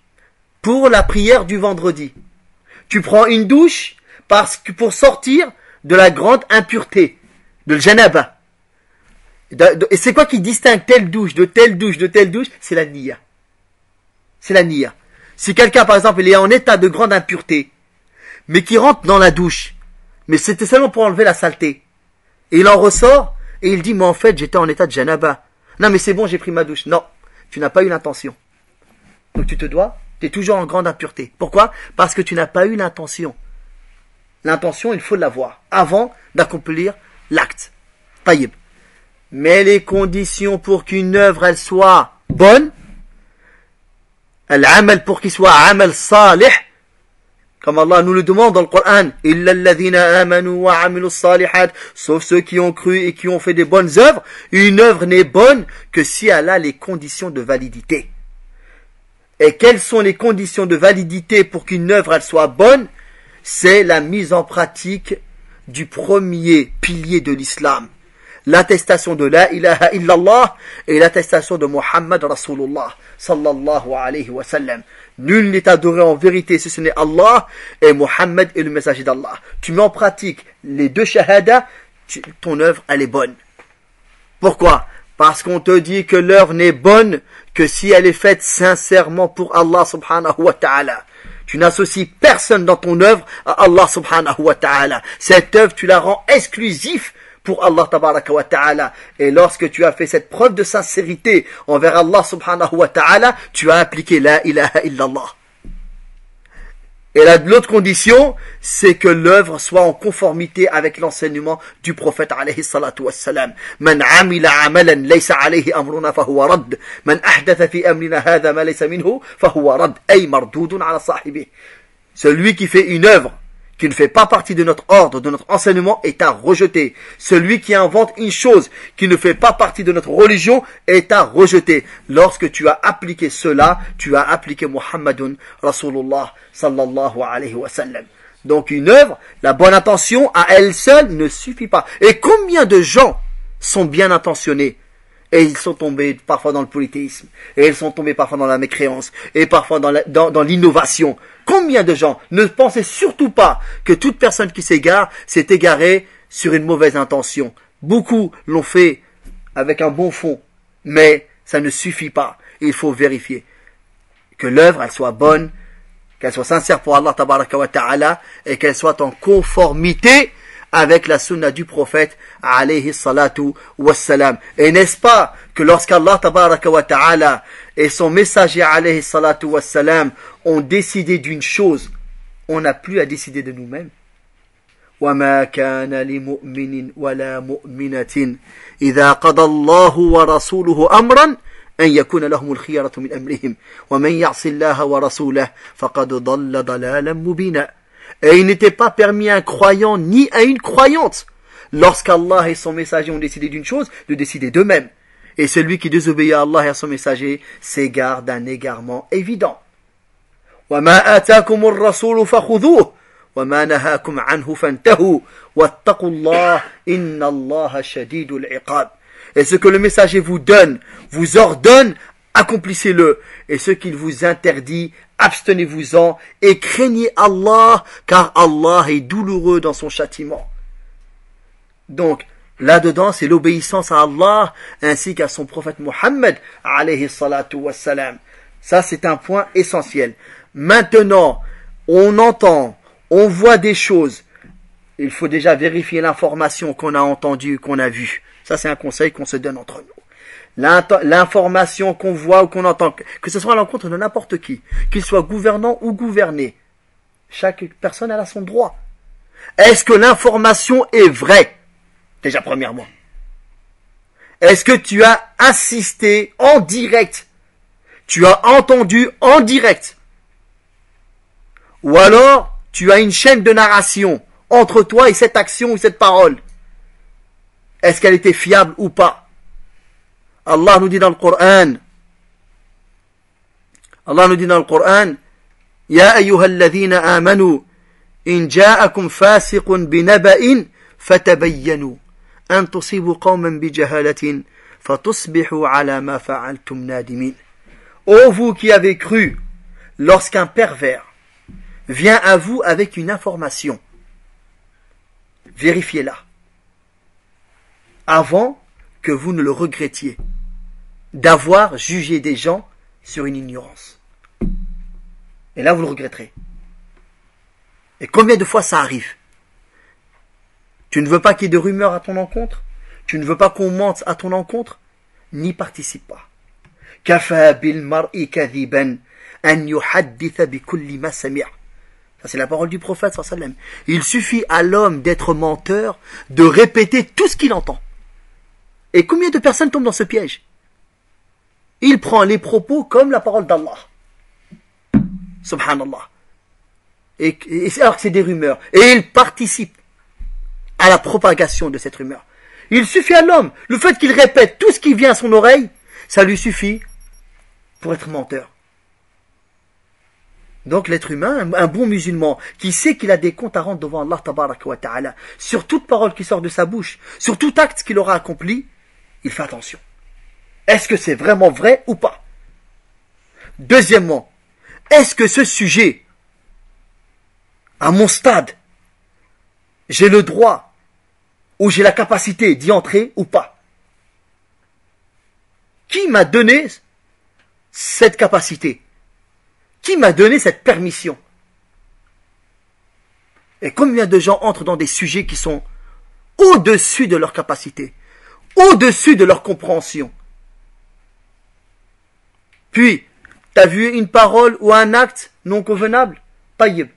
pour la prière du vendredi. Tu prends une douche parce que pour sortir de la grande impureté, de le janaba. Et c'est quoi qui distingue telle douche de telle douche de telle douche? C'est la niya. C'est la niya. Si quelqu'un, par exemple, il est en état de grande impureté, mais qui rentre dans la douche, mais c'était seulement pour enlever la saleté, et il en ressort, et il dit, mais en fait, j'étais en état de janaba. Non, mais c'est bon, j'ai pris ma douche. Non, tu n'as pas eu l'intention. Donc tu es toujours en grande impureté. Pourquoi? Parce que tu n'as pas eu l'intention. L'intention, il faut l'avoir, avant d'accomplir l'acte. Taïb. Mais les conditions pour qu'une œuvre, elle soit bonne, l'amal pour qu'il soit amal salih, comme Allah nous le demande dans le Coran, illa alladhina amanu wa amilu salihat, sauf ceux qui ont cru et qui ont fait des bonnes œuvres. Une œuvre n'est bonne que si elle a les conditions de validité. Et quelles sont les conditions de validité pour qu'une œuvre elle soit bonne? C'est la mise en pratique du premier pilier de l'islam, l'attestation de la ilaha illallah et l'attestation de Muhammad Rasulullah sallallahu alayhi wa sallam. Nul n'est adoré en vérité si ce n'est Allah, et Muhammad est le messager d'Allah. Tu mets en pratique les deux shahadas, ton œuvre elle est bonne. Pourquoi? Parce qu'on te dit que l'œuvre n'est bonne que si elle est faite sincèrement pour Allah subhanahu wa ta'ala. Tu n'associes personne dans ton œuvre à Allah subhanahu wa ta'ala. Cette œuvre, tu la rends exclusive pour Allah tabaraka wa ta'ala. Et lorsque tu as fait cette preuve de sincérité envers Allah subhanahu wa ta'ala, tu as appliqué la ilaha illallah. Et l'autre condition, c'est que l'œuvre soit en conformité avec l'enseignement du prophète alayhi salatu wassalam. Man amila amalan laysa alayhi amruna fahuwa radd. Man ahdatha fi amrina hadha ma laysa minhu fahuwa radd. Ay mardudun ala sahibi. Celui qui fait une œuvre qui ne fait pas partie de notre ordre, de notre enseignement, est à rejeter. Celui qui invente une chose qui ne fait pas partie de notre religion est à rejeter. Lorsque tu as appliqué cela, tu as appliqué Muhammadun Rasulullah sallallahu alayhi wa sallam. Donc une œuvre, la bonne intention à elle seule ne suffit pas. Et combien de gens sont bien intentionnés et ils sont tombés parfois dans le polythéisme, et ils sont tombés parfois dans la mécréance, et parfois dans l'innovation. Combien de gens ne pensaient surtout pas que toute personne qui s'égare s'est égarée sur une mauvaise intention. Beaucoup l'ont fait avec un bon fond, mais ça ne suffit pas. Il faut vérifier que l'œuvre elle soit bonne, qu'elle soit sincère pour Allah tabaraka wa ta'ala, et qu'elle soit en conformité avec la sunna du prophète alayhi salatu wassalam. Et n'est-ce pas que lorsqu'Allah tabaraka wa ta'ala et son messager alayhi salatu wassalam ont décidé d'une chose, on n'a plus à décider de nous-mêmes. وَمَا كَانَ لِمُؤْمِنٍ وَلَا مُؤْمِنَةٍ إِذَا قَضَى اللَّهُ وَرَسُولُهُ أَمْرًا أن يكون لهم الخيرة من أمرهم ومن يعص الله ورسوله فقد ضل ضلالا مبينا. Et il n'était pas permis à un croyant ni à une croyante, lorsqu'Allah et son messager ont décidé d'une chose, de décider d'eux-mêmes. Et celui qui désobéit à Allah et à son messager s'égare d'un égarement évident. وَمَا آتَاكُمُ الرَّسُولُ فَخُذُوهُ وَمَا نَهَاكُمْ عَنْهُ فَانْتَهُوا وَاتَّقُوا اللَّهَ إِنَّ اللَّهَ شَدِيدُ الْعِقَابِ. Et ce que le messager vous donne, vous ordonne, accomplissez-le. Et ce qu'il vous interdit, abstenez-vous-en et craignez Allah, car Allah est douloureux dans son châtiment. Donc, là-dedans, c'est l'obéissance à Allah ainsi qu'à son prophète Muhammad, alayhi salatu wassalam. Ça, c'est un point essentiel. Maintenant, on entend, on voit des choses. Il faut déjà vérifier l'information qu'on a entendue, qu'on a vue. Ça, c'est un conseil qu'on se donne entre nous. L'information qu'on voit ou qu'on entend, que ce soit à l'encontre de n'importe qui, qu'il soit gouvernant ou gouverné, chaque personne a son droit. Est-ce que l'information est vraie? Déjà, premièrement. Est-ce que tu as assisté en direct? Tu as entendu en direct? Ou alors, tu as une chaîne de narration entre toi et cette action ou cette parole? Est-ce qu'elle était fiable ou pas? Allah nous dit dans le Coran, Ya ayyuhalladhina amanu, in ja'akum fasiqun binaba'in, fatabayyanu, an tusibu qawman bijahalatin, fatusbihu ala ma fa'altum nadimin. Ô vous qui avez cru, lorsqu'un pervers vient à vous avec une information, vérifiez-la avant que vous ne le regrettiez d'avoir jugé des gens sur une ignorance. Et là, vous le regretterez. Et combien de fois ça arrive? Tu ne veux pas qu'il y ait de rumeurs à ton encontre? Tu ne veux pas qu'on mente à ton encontre? N'y participe pas. Kafa bil mar'i kadhiban an yuhadditha bi kulli ma sami'a. Ça, c'est la parole du prophète sallallahu alayhi wa sallam. Il suffit à l'homme d'être menteur, de répéter tout ce qu'il entend. Et combien de personnes tombent dans ce piège? Il prend les propos comme la parole d'Allah. Subhanallah. Et alors que c'est des rumeurs. Et il participe à la propagation de cette rumeur. Il suffit à l'homme, le fait qu'il répète tout ce qui vient à son oreille, ça lui suffit pour être menteur. Donc l'être humain, un bon musulman, qui sait qu'il a des comptes à rendre devant Allah tabaraka wa ta'ala, sur toute parole qui sort de sa bouche, sur tout acte qu'il aura accompli, il fait attention. Est-ce que c'est vraiment vrai ou pas? Deuxièmement, est-ce que ce sujet, à mon stade, j'ai le droit ou j'ai la capacité d'y entrer ou pas? Qui m'a donné cette capacité? Qui m'a donné cette permission? Et combien de gens entrent dans des sujets qui sont au-dessus de leur capacité, au-dessus de leur compréhension? Puis, tu as vu une parole ou un acte non convenable? Taïb.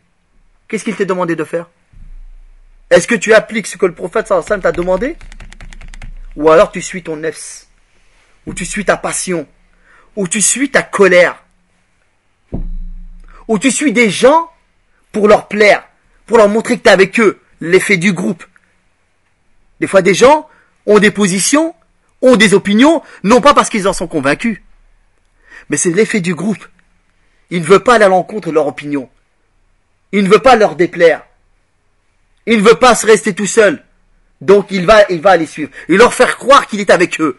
Qu'est-ce qu'il t'est demandé de faire? Est-ce que tu appliques ce que le prophète sallallahu alayhi wa sallam t'a demandé? Ou alors tu suis ton nefs, ou tu suis ta passion, ou tu suis ta colère, ou tu suis des gens pour leur plaire, pour leur montrer que tu es avec eux, l'effet du groupe. Des fois, des gens ont des positions, ont des opinions, non pas parce qu'ils en sont convaincus, mais c'est l'effet du groupe. Il ne veut pas aller à l'encontre de leur opinion. Il ne veut pas leur déplaire. Il ne veut pas se rester tout seul. Donc il va les suivre. Il leur faire croire qu'il est avec eux.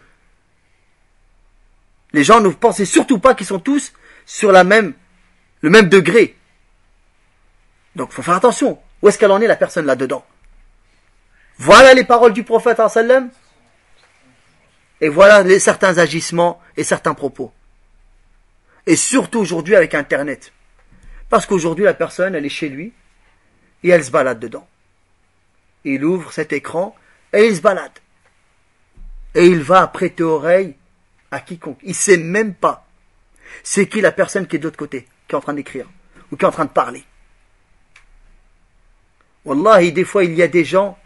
Les gens ne pensez surtout pas qu'ils sont tous sur le même degré. Donc il faut faire attention. Où est-ce qu'elle en est la personne là-dedans? Voilà les paroles du prophète sallallahu alayhi wa sallam. Et voilà certains agissements et certains propos. Et surtout aujourd'hui avec Internet. Parce qu'aujourd'hui la personne elle est chez lui et elle se balade dedans. il ouvre cet écran et il se balade. Et il va prêter oreille à quiconque. Il ne sait même pas c'est qui la personne qui est de l'autre côté, qui est en train d'écrire, ou qui est en train de parler. Wallahi, des fois, il y a des gens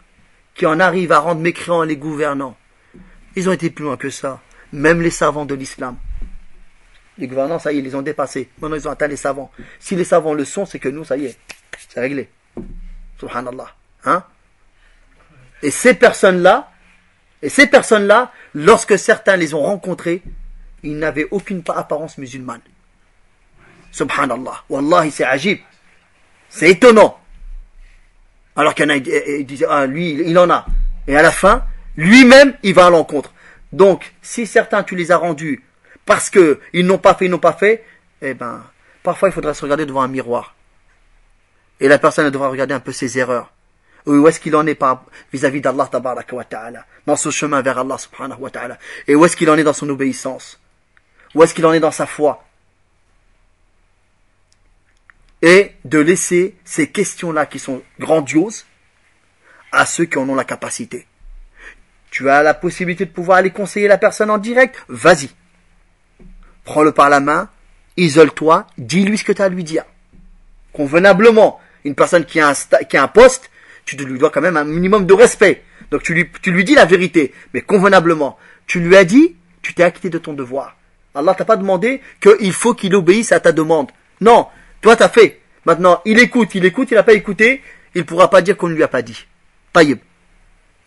qui en arrivent à rendre mécréants les gouvernants. Ils ont été plus loin que ça. Même les savants de l'islam. Les gouvernants, ça y est, ils les ont dépassés. Maintenant, ils ont atteint les savants. Si les savants le sont, c'est que nous, ça y est, c'est réglé. Subhanallah. Hein? Et ces personnes-là, lorsque certains les ont rencontrés, ils n'avaient aucune apparence musulmane. Subhanallah. Wallahi, c'est ajib. C'est étonnant. Alors qu'il y en a, ils disent, ah, lui, il en a. Et à la fin, lui-même, il va à l'encontre. Donc, si certains, tu les as rendus parce que ils n'ont pas fait, eh ben, parfois, il faudra se regarder devant un miroir. Et la personne, elle devra regarder un peu ses erreurs. Où est-ce qu'il en est vis-à-vis d'Allah, tabaraka wa ta'ala, dans ce chemin vers Allah, subhanahu wa ta'ala. Et où est-ce qu'il en est dans son obéissance. Où est-ce qu'il en est dans sa foi. Et de laisser ces questions-là qui sont grandioses à ceux qui en ont la capacité. Tu as la possibilité de pouvoir aller conseiller la personne en direct, vas-y. Prends-le par la main, isole-toi, dis-lui ce que tu as à lui dire. Convenablement, une personne qui a un poste, tu lui dois quand même un minimum de respect. Donc tu lui dis la vérité, mais convenablement. Tu lui as dit, tu t'es acquitté de ton devoir. Allah t'a pas demandé qu'il faut qu'il obéisse à ta demande. Non, toi t'as fait. Maintenant, il écoute, il n'a pas écouté, il ne pourra pas dire qu'on ne lui a pas dit. Taïb.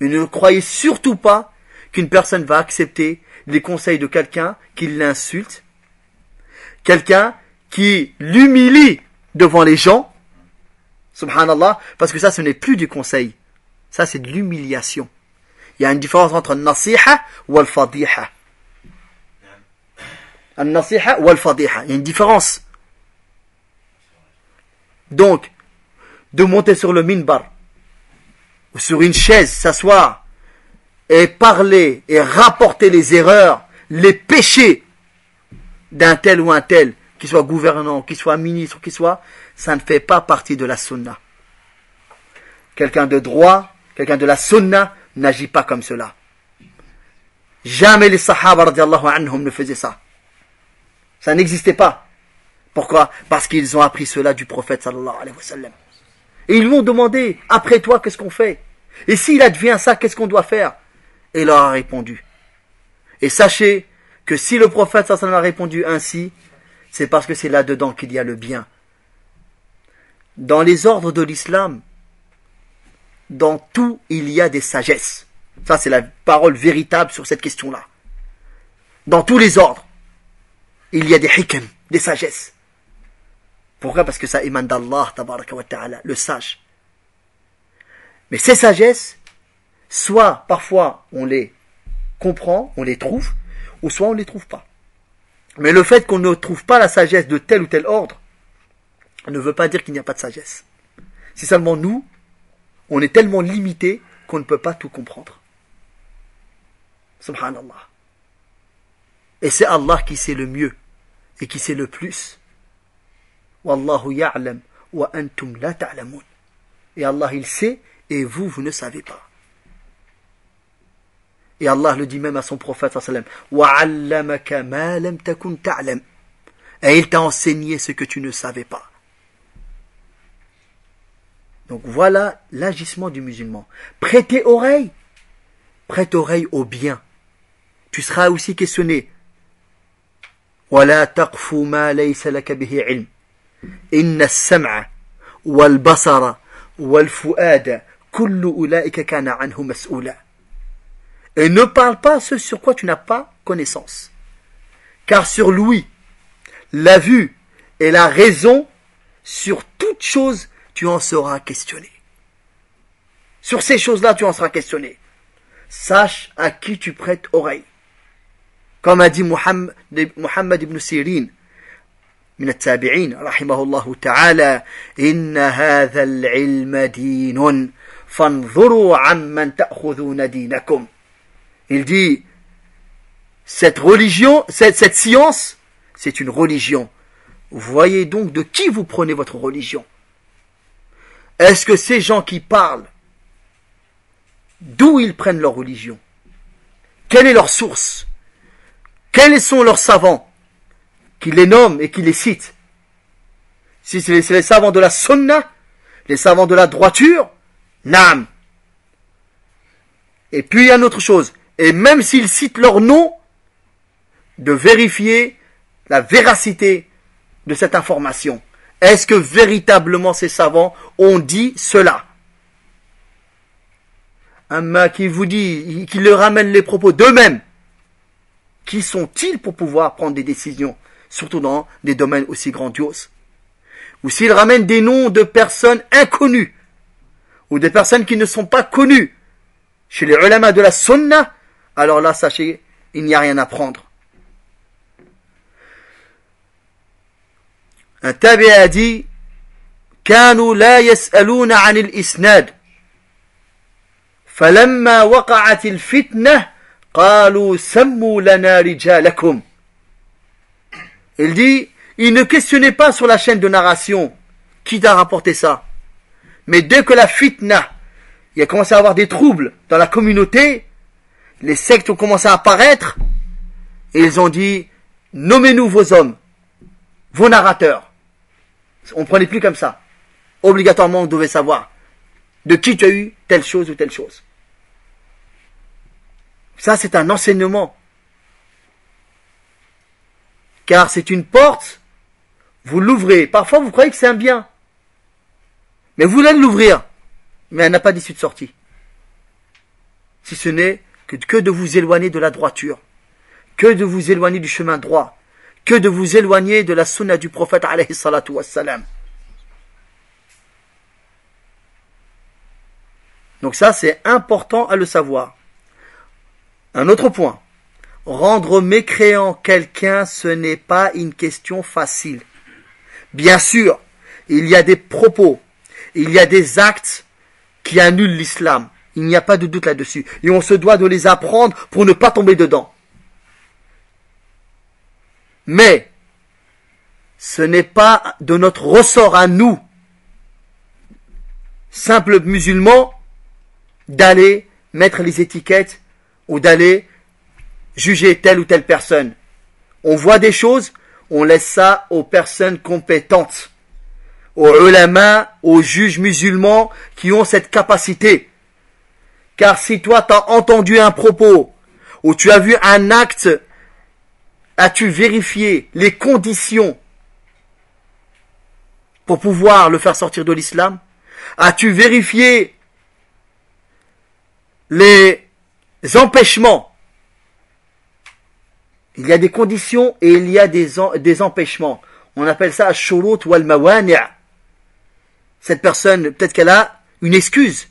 Mais ne croyez surtout pas qu'une personne va accepter les conseils de quelqu'un qui l'insulte, quelqu'un qui l'humilie devant les gens, subhanallah, parce que ça, ce n'est plus du conseil. Ça, c'est de l'humiliation. Il y a une différence entre al-nasiha ou al-fadiha. Al-nasiha ou al-fadiha. Il y a une différence. Donc, de monter sur le minbar, ou sur une chaise, s'asseoir, et parler, et rapporter les erreurs, les péchés d'un tel ou un tel, qu'il soit gouvernant, qu'il soit ministre, ça ne fait pas partie de la sunna. Quelqu'un de droit, quelqu'un de la sunna, n'agit pas comme cela. Jamais les sahaba radiallahu anhum ne faisaient ça. Ça n'existait pas. Pourquoi? Parce qu'ils ont appris cela du prophète sallallahu alayhi wa sallam. Et ils m'ont demandé, après toi, qu'est-ce qu'on fait? Et s'il advient ça, qu'est-ce qu'on doit faire? Et il leur a répondu. Et sachez que si le prophète sallallahu alayhi wa sallam a répondu ainsi, c'est parce que c'est là-dedans qu'il y a le bien. Dans les ordres de l'islam, dans tout, il y a des sagesses. Ça, c'est la parole véritable sur cette question-là. Dans tous les ordres, il y a des hikam, des sagesses. Pourquoi? Parce que ça émane d'Allah, tabaraka wa ta'ala, le sage. Mais ces sagesses, soit parfois on les comprend, on les trouve, ou soit on ne les trouve pas. Mais le fait qu'on ne trouve pas la sagesse de tel ou tel ordre, ne veut pas dire qu'il n'y a pas de sagesse. C'est seulement nous, on est tellement limité qu'on ne peut pas tout comprendre. Subhanallah. Et c'est Allah qui sait le mieux et qui sait le plus. Wallahu ya'lam wa antum la ta'lamun. Et Allah il sait et vous, vous ne savez pas. Et Allah le dit même à son prophète sallallahu alayhi wa sallam, wa 'allamaka ma lam takun ta'lam. Et il t'a enseigné ce que tu ne savais pas. Donc voilà l'agissement du musulman. Prêtez oreille. Prête oreille au bien. Tu seras aussi questionné. وَلَا تَقْفُ مَا لَيْسَ لَكَ بِهِ عِلْمٍ إِنَّ السَّمْعَ وَالْبَصَرَ وَالْفُؤَادَ كُلُّ أُولَئِكَ كَانَ عَنْهُ مَسْئُولًا. Et ne parle pas ce sur quoi tu n'as pas connaissance. Car sur l'ouïe, la vue et la raison, sur toute chose, tu en seras questionné. Sur ces choses-là, tu en seras questionné. Sache à qui tu prêtes oreille. Comme a dit Muhammad ibn Sirin, من التابعين رحمه الله تعالى إن هذا العلم دين فانظروا عمن تأخذون دينكم. Il dit, cette religion, cette science, c'est une religion. Voyez donc de qui vous prenez votre religion. Est-ce que ces gens qui parlent d'où ils prennent leur religion. Quelle est leur source? Quels sont leurs savants qui les nomment et qui les citent? Si c'est les savants de la sunna, les savants de la droiture, naam. Et puis il y a une autre chose, et même s'ils citent leur nom, de vérifier la véracité de cette information. Est-ce que véritablement ces savants ont dit cela? Amma qui vous dit, qui leur ramène les propos d'eux-mêmes, qui sont-ils pour pouvoir prendre des décisions, surtout dans des domaines aussi grandioses? Ou s'ils ramènent des noms de personnes inconnues, ou des personnes qui ne sont pas connues, chez les ulama de la sunna, alors là, sachez, il n'y a rien à prendre. Un tabi'i a dit, كانوا لا يسألون عن الإسناد فلما وقعت الفتنة قالوا سموا لنا رجالكم. Il dit, ils ne questionnaient pas sur la chaîne de narration qui t'a rapporté ça. Mais dès que la fitna, il a commencé à avoir des troubles dans la communauté, les sectes ont commencé à apparaître, et ils ont dit, nommez-nous vos hommes, vos narrateurs. On ne prenait plus comme ça. Obligatoirement, on devait savoir de qui tu as eu telle chose ou telle chose. Ça, c'est un enseignement. Car c'est une porte, vous l'ouvrez. Parfois, vous croyez que c'est un bien. Mais vous allez l'ouvrir. Mais elle n'a pas d'issue de sortie. Si ce n'est que de vous éloigner de la droiture. Que de vous éloigner du chemin droit. Que de vous éloigner de la sunna du prophète alayhi salatu wassalam. Donc ça, c'est important à le savoir. Un autre point. Rendre mécréant quelqu'un, ce n'est pas une question facile. Bien sûr, il y a des propos, il y a des actes qui annulent l'islam. Il n'y a pas de doute là-dessus. Et on se doit de les apprendre pour ne pas tomber dedans. Mais, ce n'est pas de notre ressort à nous, simples musulmans, d'aller mettre les étiquettes ou d'aller juger telle ou telle personne. On voit des choses, on laisse ça aux personnes compétentes, aux ulama, aux juges musulmans qui ont cette capacité. Car si toi tu as entendu un propos ou tu as vu un acte, as-tu vérifié les conditions pour pouvoir le faire sortir de l'islam? As-tu vérifié les empêchements? Il y a des conditions et il y a des empêchements. On appelle ça shurut wal mawani'. Cette personne, peut-être qu'elle a une excuse.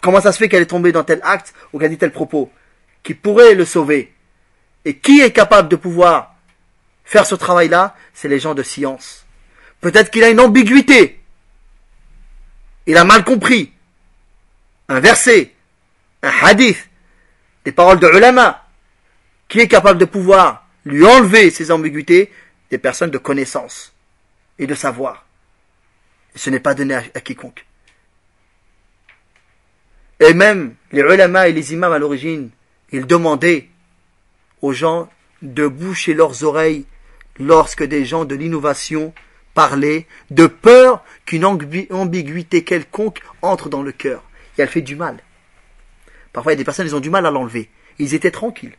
Comment ça se fait qu'elle est tombée dans tel acte ou qu'elle dit tel propos qui pourrait le sauver? Et qui est capable de pouvoir faire ce travail-là? C'est les gens de science. Peut-être qu'il a une ambiguïté. Il a mal compris. Un verset, un hadith, des paroles de ulama. Qui est capable de pouvoir lui enlever ces ambiguïtés? Des personnes de connaissance et de savoir. Et ce n'est pas donné à quiconque. Et même les ulama et les imams à l'origine, ils demandaient aux gens de boucher leurs oreilles lorsque des gens de l'innovation parlaient, de peur qu'une ambiguïté quelconque entre dans le cœur et elle fait du mal. Parfois il y a des personnes, ils ont du mal à l'enlever. Ils étaient tranquilles.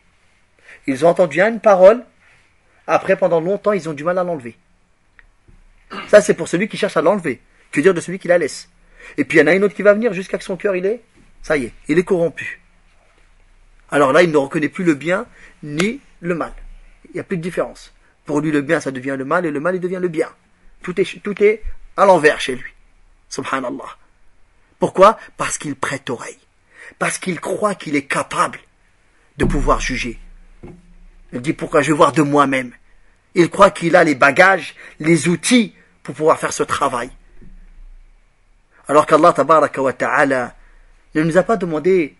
Ils ont entendu une parole, après pendant longtemps ils ont du mal à l'enlever. Ça c'est pour celui qui cherche à l'enlever. Que dire de celui qui la laisse? Et puis il y en a une autre qui va venir jusqu'à que son cœur ça y est, il est corrompu. Alors là il ne reconnaît plus le bien ni le mal. Il n'y a plus de différence. Pour lui le bien ça devient le mal et le mal il devient le bien. Tout est à l'envers chez lui. Subhanallah. Pourquoi? Parce qu'il prête oreille. Parce qu'il croit qu'il est capable de pouvoir juger. Il dit pourquoi je vais voir de moi-même. Il croit qu'il a les bagages, les outils pour pouvoir faire ce travail. Alors qu'Allah tabaraka wa ta'ala ne nous a pas demandé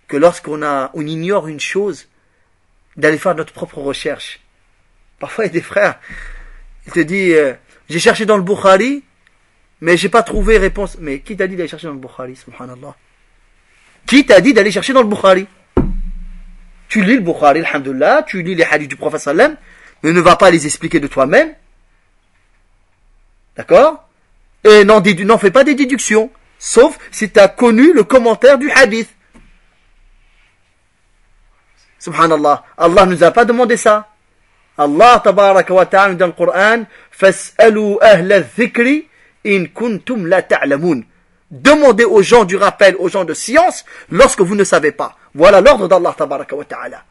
que lorsqu'on ignore une chose, d'aller faire notre propre recherche. Parfois il y a des frères, il te dit j'ai cherché dans le Bukhari, mais j'ai pas trouvé réponse. Mais qui t'a dit d'aller chercher dans le Bukhari, subhanallah? Qui t'a dit d'aller chercher dans le Bukhari? Tu lis le Bukhari, alhamdoulilah, tu lis les hadiths du prophète sallam, mais ne va pas les expliquer de toi-même. D'accord? Et n'en fais pas des déductions, sauf si tu as connu le commentaire du hadith. Subhanallah, Allah ne nous a pas demandé ça. Allah tabaraka wa ta'ala nous dit dans le Coran, Fas'alu ahla dhikri in kuntum la ta'lamun. Demandez aux gens du rappel, aux gens de science, lorsque vous ne savez pas. Voilà l'ordre d'Allah tabaraka wa ta'ala.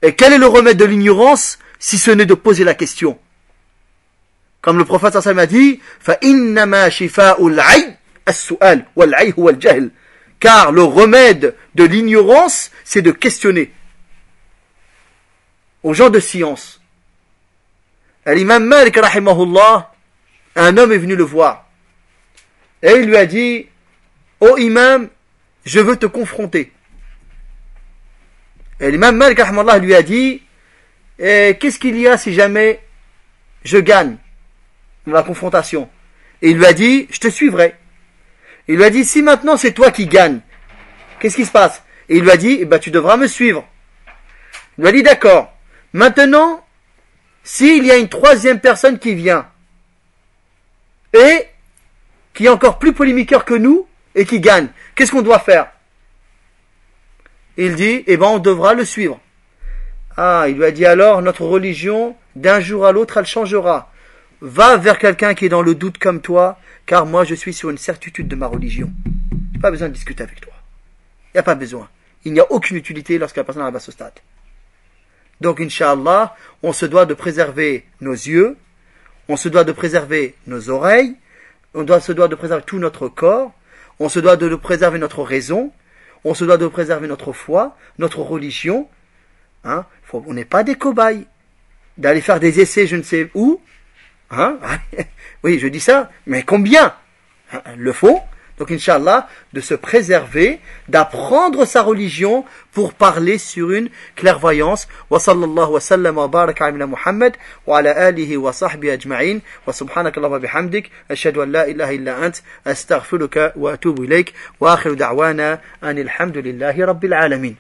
Et quel est le remède de l'ignorance, si ce n'est de poser la question? Comme le prophète sallallahu alayhi wa sallam a dit, فَإِنَّمَا شِفَاءُ الْعَيْ السُّؤَالِ وَالْعَيْ هُوَ الْجَهْلِ. Car le remède de l'ignorance, c'est de questionner. Aux gens de science. L'imam Malik, rahimahullah, un homme est venu le voir. Et il lui a dit, ô imam, je veux te confronter. Et l'imam Malik, rahimahullah, lui a dit, qu'est-ce qu'il y a si jamais je gagne dans la confrontation? Et il lui a dit, je te suivrai. Il lui a dit, si maintenant c'est toi qui gagne, qu'est-ce qui se passe? Et il lui a dit, eh ben, tu devras me suivre. Il lui a dit, d'accord. Maintenant, s'il y a une troisième personne qui vient, et qui est encore plus polémiqueur que nous, et qui gagne, qu'est-ce qu'on doit faire? Il dit, eh ben, on devra le suivre. Ah, il lui a dit alors, notre religion, d'un jour à l'autre, elle changera. Va vers quelqu'un qui est dans le doute comme toi, car moi je suis sur une certitude de ma religion. Il n'y a pas besoin de discuter avec toi. Il n'y a pas besoin. Il n'y a aucune utilité lorsque la personne arrive à ce stade. Donc, Inch'Allah, on se doit de préserver nos yeux, on se doit de préserver nos oreilles, se doit de préserver tout notre corps, on se doit de préserver notre raison, on se doit de préserver notre foi, notre religion. Hein? On n'est pas des cobayes d'aller faire des essais je ne sais où. Hein? Oui, je dis ça, mais combien le font? Donc, Inch'Allah, de se préserver, d'apprendre sa religion pour parler sur une clairvoyance. Wa sallallahu wa sallam wa baraka ala Muhammad wa ala alihi wa sahbihi ajma'in wa subhanaka Allahumma bihamdik ashhadu an la ilaha illa ant astaghfiruka wa atubu ilayk wa akhiru da'wana anil hamdulillahi rabbil alamin.